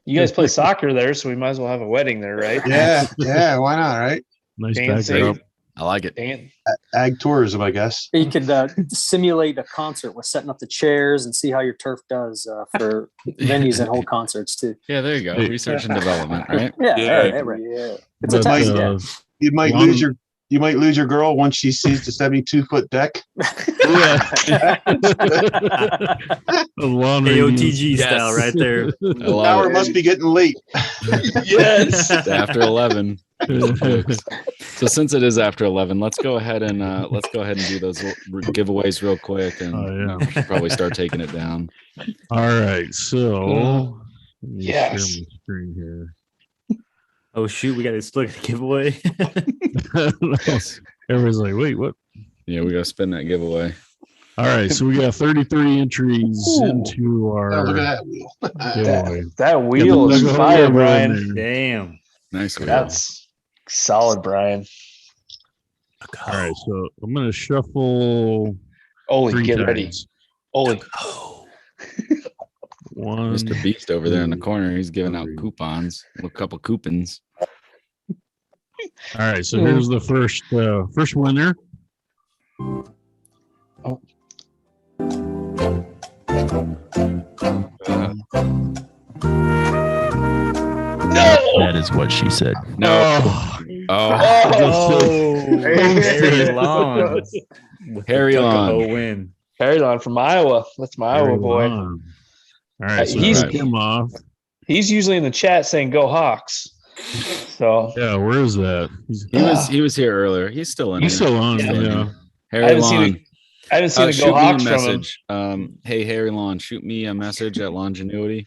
You guys play soccer there, so we might as well have a wedding there, right? Yeah. Why not? Right? Nice backdrop. I like it. Ag tourism, I guess. You could simulate a concert with setting up the chairs and see how your turf does for venues and whole concerts too. Yeah, there you go. Research and development, right? Yeah. It's a test. You might lose your girl once she sees the 72-foot deck. KOTG style right there. The hour must be getting late. Yes. After 11. So since it is after 11, let's go ahead and do those giveaways real quick, and we should probably start taking it down. All right. So yes. Share my screen here. Oh shoot, we got to look at the giveaway. Everybody's like, wait, what? Yeah, we got to spin that giveaway. All right, so we got 33 entries into our look at that wheel. giveaway. That wheel is fire, Brian. Damn. Nice wheel. That's solid, Brian. All right, so I'm going to shuffle. Oli, get ready. Oli. One. Mr. Beast over there in the corner. He's giving out coupons. A couple coupons. All right, so here's the first winner. Oh. No! That is what she said. No. Harry Lawn. Harry Lawn. Win. Harry Lawn from Iowa. That's my Iowa boy. All right, so He's- take him off. He's usually in the chat saying "Go Hawks." So Yeah, where is that? He was here earlier. He's still in. He's here. still on. Yeah. Yeah. Harry Lawn. I haven't seen a Shoot Go me a Hawks from him. message. Hey Harry Lawn, shoot me a message at Lawngenuity.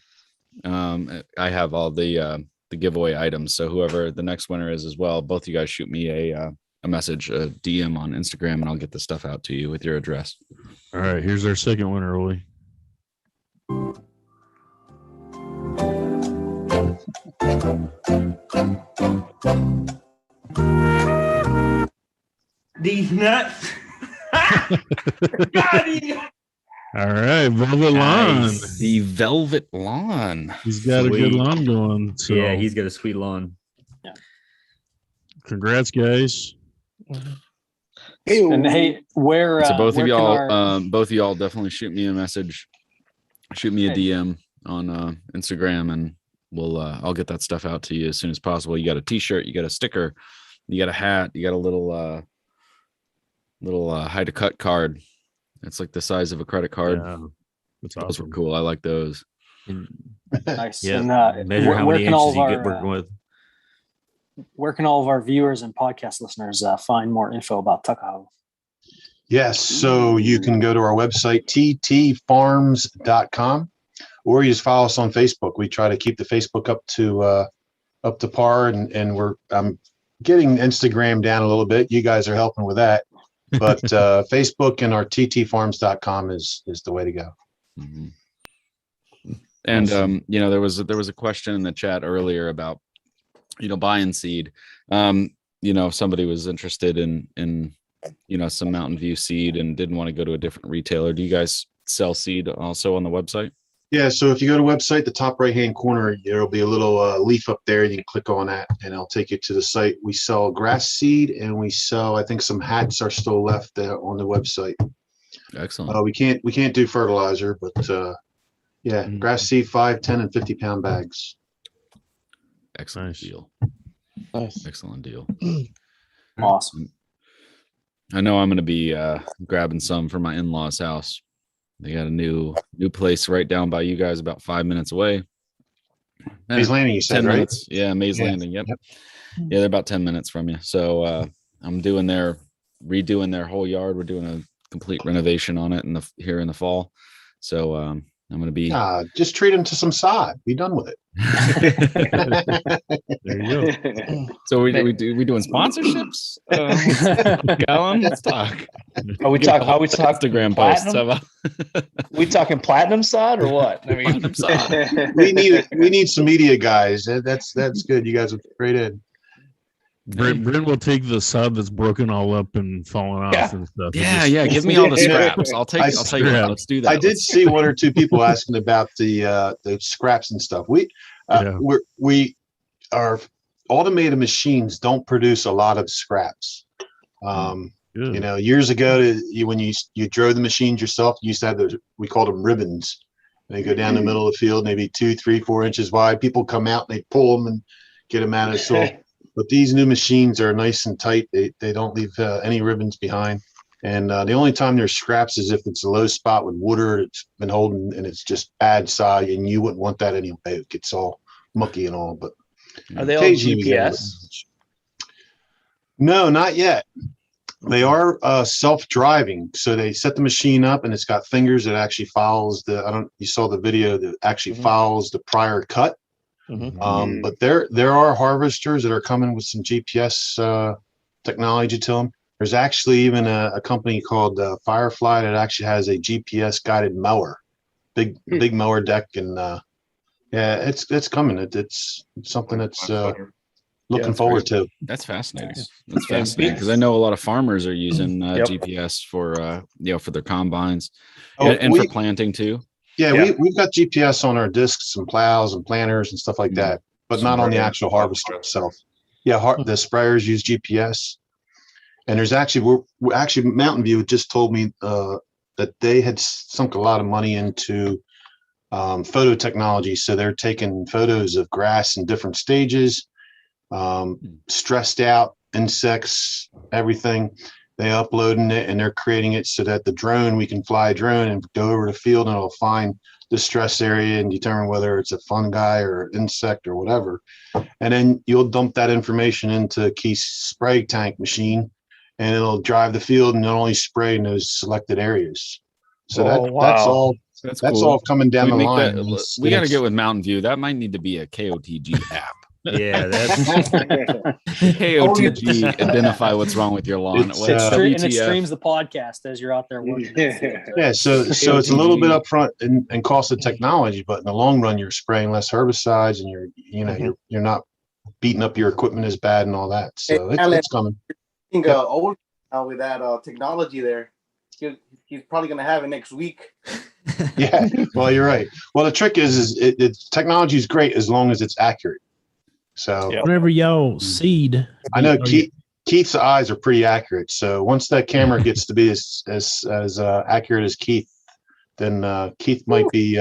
I have all the giveaway items. So whoever the next winner is as well, both you guys shoot me a message, a DM on Instagram, and I'll get the stuff out to you with your address. All right, here's our second winner, Oli. These nuts. All right, Velvet Lawn. Nice. The Velvet Lawn. He's got a good Sweet. lawn going. So Yeah, he's got a sweet lawn. congrats, guys. And hey, where So both where of can y'all, our- both of y'all definitely shoot me a message, shoot me a DM on Instagram, and I'll get that stuff out to you as soon as possible. You got a T-shirt, you got a sticker, you got a hat, you got a little hide to cut card. It's like the size of a credit card. Yeah, that's Those awesome. were cool. I like those. nice. Yeah, And measure how where many can all inches of you get our working with. where can all of our viewers and podcast listeners find more info about Tuckahoe? Yes, so you can go to our website, ttfarms.com, or you just follow us on Facebook. We try to keep the Facebook up to par, and I'm getting Instagram down a little bit. You guys are helping with that, but Facebook and our ttfarms.com is the way to go. Mhm. And there was a question in the chat earlier about buying seed. Somebody was interested in some Mountain View seed and didn't want to go to a different retailer. Do you guys sell seed also on the website? Yeah, so if you go to the website, the top right-hand corner, there'll be a little leaf up there. You can click on that, and it'll take you to the site. We sell grass seed, and we sell, I think some hats are still left there on the website. Excellent. We can't do fertilizer, but grass seed, 5, 10, and 50-pound bags. Excellent Nice. deal. Nice. Excellent deal. Awesome. I know I'm going to be grabbing some for my in-laws' house. They got a new place right down by you guys, about 5 minutes away. Mays Landing, you said, 10 right? minutes. Yeah, Mays Landing. Yep. Yeah, they're about 10 minutes from you. So I'm redoing their whole yard. We're doing a complete renovation on it here in the fall. So I'm going to be. Just treat them to some sod. Be done with it. There you go. So we doing sponsorships? Colin, let's talk. Are we talking Instagram posts? How about we talking platinum sod or what? I mean, platinum sod? we need some media guys. That's good. You guys are great in. Brent will take the sod that's broken all up and falling off and stuff. Yeah. Give me all the scraps. I'll tell you what. Let's do that. I did see one or two people asking about the scraps and stuff. We our automated machines don't produce a lot of scraps. Years ago, when you drove the machines yourself, you used to have those, we called them ribbons. They go down the middle of the field, maybe 2, 3, 4 inches wide. People come out and they pull them and get them out of the soil. But these new machines are nice and tight. They don't leave any ribbons behind. And the only time there's scraps is if it's a low spot with water it's been holding and it's just bad sod, and you wouldn't want that anyway. It gets all mucky and all. But are they all occasionally we get GPS? No, not yet. They are self-driving. So they set the machine up and it's got fingers that actually follows you saw the video that actually follows the prior cut. But there are harvesters that are coming with some GPS technology to them. There's actually even a company called Firefly that actually has a GPS guided mower, big mower deck, and it's coming. It's something that's looking forward to. That's fascinating. That's fascinating because I know a lot of farmers are using GPS for their combines and for planting too. Yeah, we've got GPS on our discs and plows and planters and stuff like that, but not on the actual harvester itself. Yeah, the sprayers use GPS. And there's actually, Mountain View just told me that they had sunk a lot of money into photo technology. So they're taking photos of grass in different stages, stressed out, insects, everything. They uploading it and they're creating it so that the drone, we can fly a drone and go over the field and it'll find the stress area and determine whether it's a fungi or insect or whatever. And then you'll dump that information into Keith's spray tank machine and it'll drive the field and not only spray in those selected areas. So that's cool. all coming down the line. We got to get with Mountain View. That might need to be a KOTG app. Yeah, that's KOTG. Identify what's wrong with your lawn. And it streams the podcast as you're out there working. Yeah, so it's a little bit upfront in cost of technology, but in the long run, you're spraying less herbicides, and you're not beating up your equipment as bad and all that. So it's coming. I think old now with that technology there, he's probably going to have it next week. Yeah, well, you're right. Well, the trick is technology is great as long as it's accurate. So whenever y'all seed, I know Keith's eyes are pretty accurate. So once that camera gets to be as accurate as Keith, then Keith might be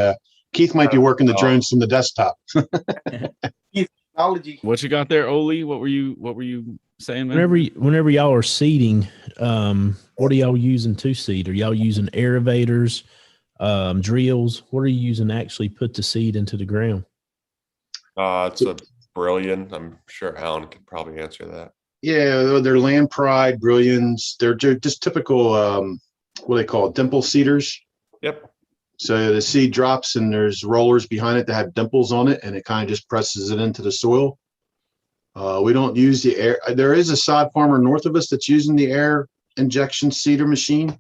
working the drones from the desktop. Technology. What you got there, Oli? What were you saying, man? Whenever y'all are seeding, what are y'all using to seed? Are y'all using aeravators, drills? What are you using to actually put the seed into the ground? It's a Brilliant. I'm sure Alan could probably answer that. Yeah, they're Land Pride, Brilliants. They're just typical, what they call dimple seeders. Yep. So the seed drops and there's rollers behind it that have dimples on it, and it kind of just presses it into the soil. We don't use the air. There is a sod farmer north of us that's using the air injection seeder machine.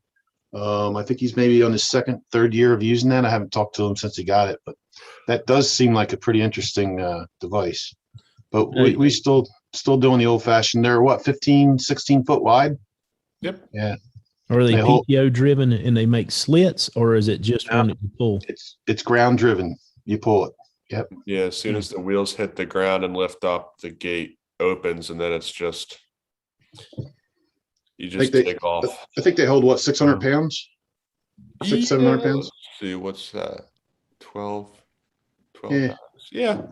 I think he's maybe on his third year of using that. I haven't talked to him since he got it, but that does seem like a pretty interesting device. But we still doing the old fashioned. They're 15, 16 foot wide. Yep. Yeah. Are they PTO driven and they make slits, or is it just one that you pull? It's ground driven. You pull it. Yep. Yeah. As soon as the wheels hit the ground and lift up, the gate opens, and then it's just take off. I think they hold 600 pounds? 700 pounds? Let's see, what's that? 12 yeah. pounds. Yeah.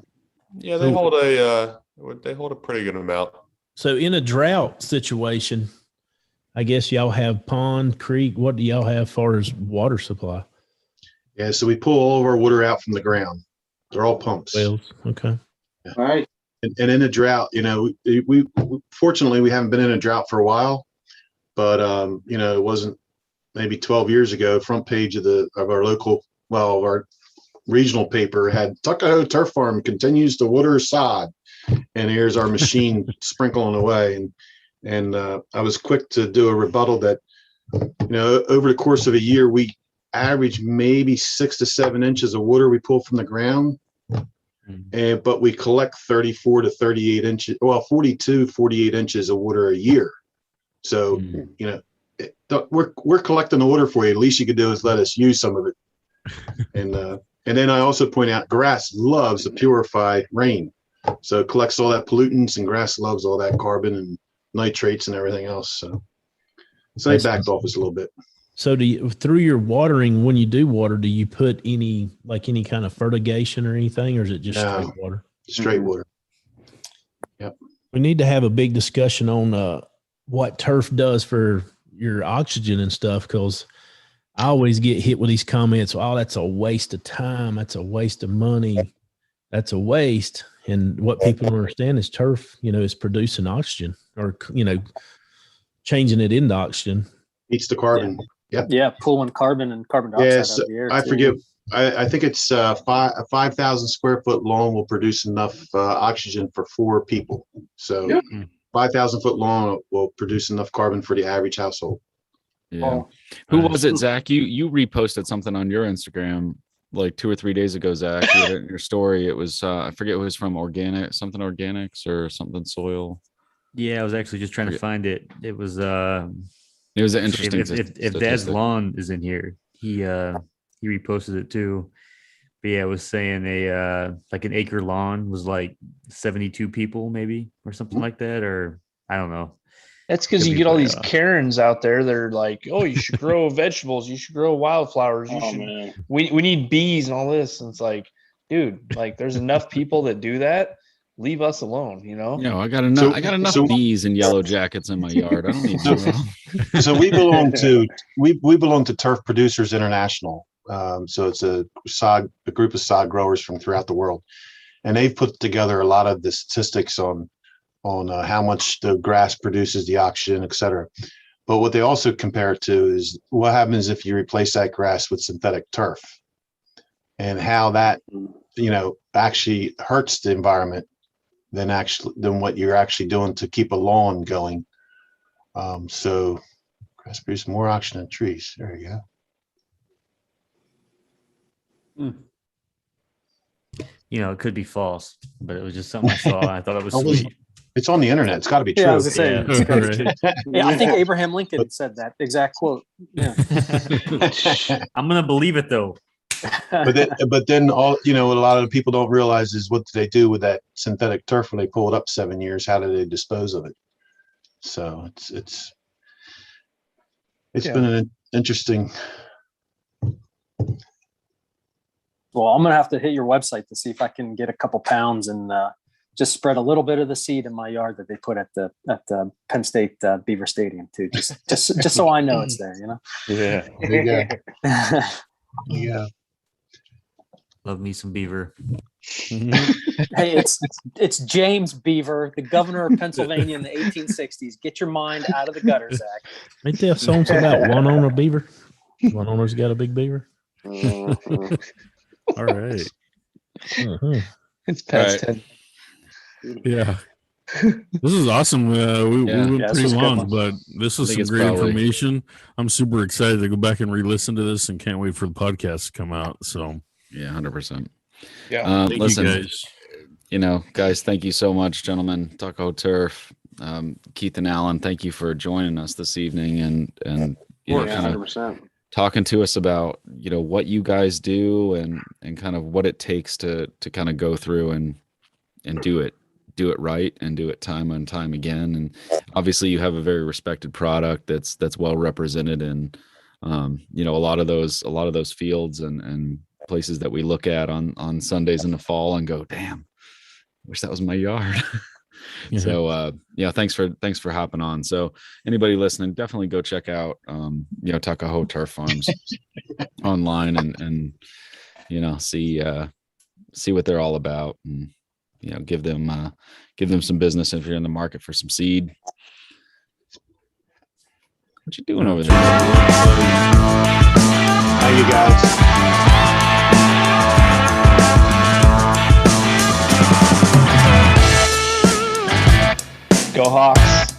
Yeah, they hold a pretty good amount. So in a drought situation, I guess y'all have pond, creek. What do y'all have as far as water supply? Yeah, so we pull all of our water out from the ground. They're all pumps. Wells. Okay. Yeah. All right. And in a drought, we fortunately we haven't been in a drought for a while, but it wasn't maybe 12 years ago. Front page of our regional paper had Tuckahoe Turf Farm continues to water sod, and here's our machine sprinkling away. And I was quick to do a rebuttal that over the course of a year we average maybe 6 to 7 inches of water we pull from the ground, but we collect 34 to 38 inches, 42, 48 inches of water a year. So we're collecting the water for you. The least you could do is let us use some of it. And then I also point out grass loves the purified rain. So it collects all that pollutants, and grass loves all that carbon and nitrates and everything else. So they backed off us a little bit. So through your watering, when you do water, do you put any kind of fertigation or anything, or is it just straight water? Straight water. Yep. We need to have a big discussion on what turf does for your oxygen and stuff, because I always get hit with these comments. Oh, that's a waste of time. That's a waste of money. That's a waste. And what people don't understand is turf, is producing oxygen, or, changing it into oxygen. Eats the carbon. Yep. Yeah. Pulling carbon and carbon dioxide out of the air. I forget. I think it's a 5,000 square foot lawn will produce enough oxygen for 4 people. So 5,000 foot lawn will produce enough carbon for the average household. Yeah. Who was it, Zach? You reposted something on your Instagram like 2 or 3 days ago, Zach. You had it in your story. It was I forget who it was from, something organics or something soil. Yeah, I was actually just trying to find it. It was an interesting. If Dad's Lawn is in here, he reposted it too. But yeah, it was saying like an acre lawn was like 72 people maybe, or something like that, or I don't know. That's because you get all these Karens out there. They're like, oh, you should grow vegetables. You should grow wildflowers. We need bees and all this. And it's like, dude, like there's enough people that do that. Leave us alone, you know? I got enough bees and yellow jackets in my yard. I don't need to. So we belong to Turf Producers International. So it's a group of sod growers from throughout the world. And they've put together a lot of the statistics on how much the grass produces, the oxygen, et cetera. But what they also compare it to is what happens if you replace that grass with synthetic turf, and how that, actually hurts the environment than what you're actually doing to keep a lawn going. So grass produces more oxygen than trees. There you go. It could be false, but it was just something I saw. I thought it was sweet. It's on the internet. It's got to be true. Yeah, I was saying. Yeah, I think Abraham Lincoln said that exact quote. Yeah. I'm gonna believe it though. But then all a lot of the people don't realize is what do they do with that synthetic turf when they pull it up 7 years? How do they dispose of it? So it's been an interesting. Well, I'm gonna have to hit your website to see if I can get a couple pounds and just spread a little bit of the seed in my yard that they put at the Penn State Beaver Stadium too. Just so I know it's there. Yeah. There you go. Yeah. Love me some beaver. Hey, it's James Beaver, the governor of Pennsylvania in the 1860s. Get your mind out of the gutter, Zach. Ain't there songs about one owner beaver? One owner's got a big beaver. All right. It's past 10. Yeah. This is awesome. We went pretty long, but this is some great information. I'm super excited to go back and re-listen to this and can't wait for the podcast to come out. So yeah, 100%. Yeah. Listen, guys, thank you so much, gentlemen. Tuckahoe Turf, Keith and Alan, thank you for joining us this evening and kind of 100%. talking to us about what you guys do and kind of what it takes to kind of go through and do it right and do it time and time again. And obviously you have a very respected product that's well represented in a lot of those fields and places that we look at on Sundays in the fall and go, damn, wish that was my yard. Mm-hmm. So thanks for hopping on. So anybody listening, definitely go check out Tuckahoe Turf Farms online and see what they're all about, and give them some business if you're in the market for some seed. What you doing over there? How you guys? Go Hawks.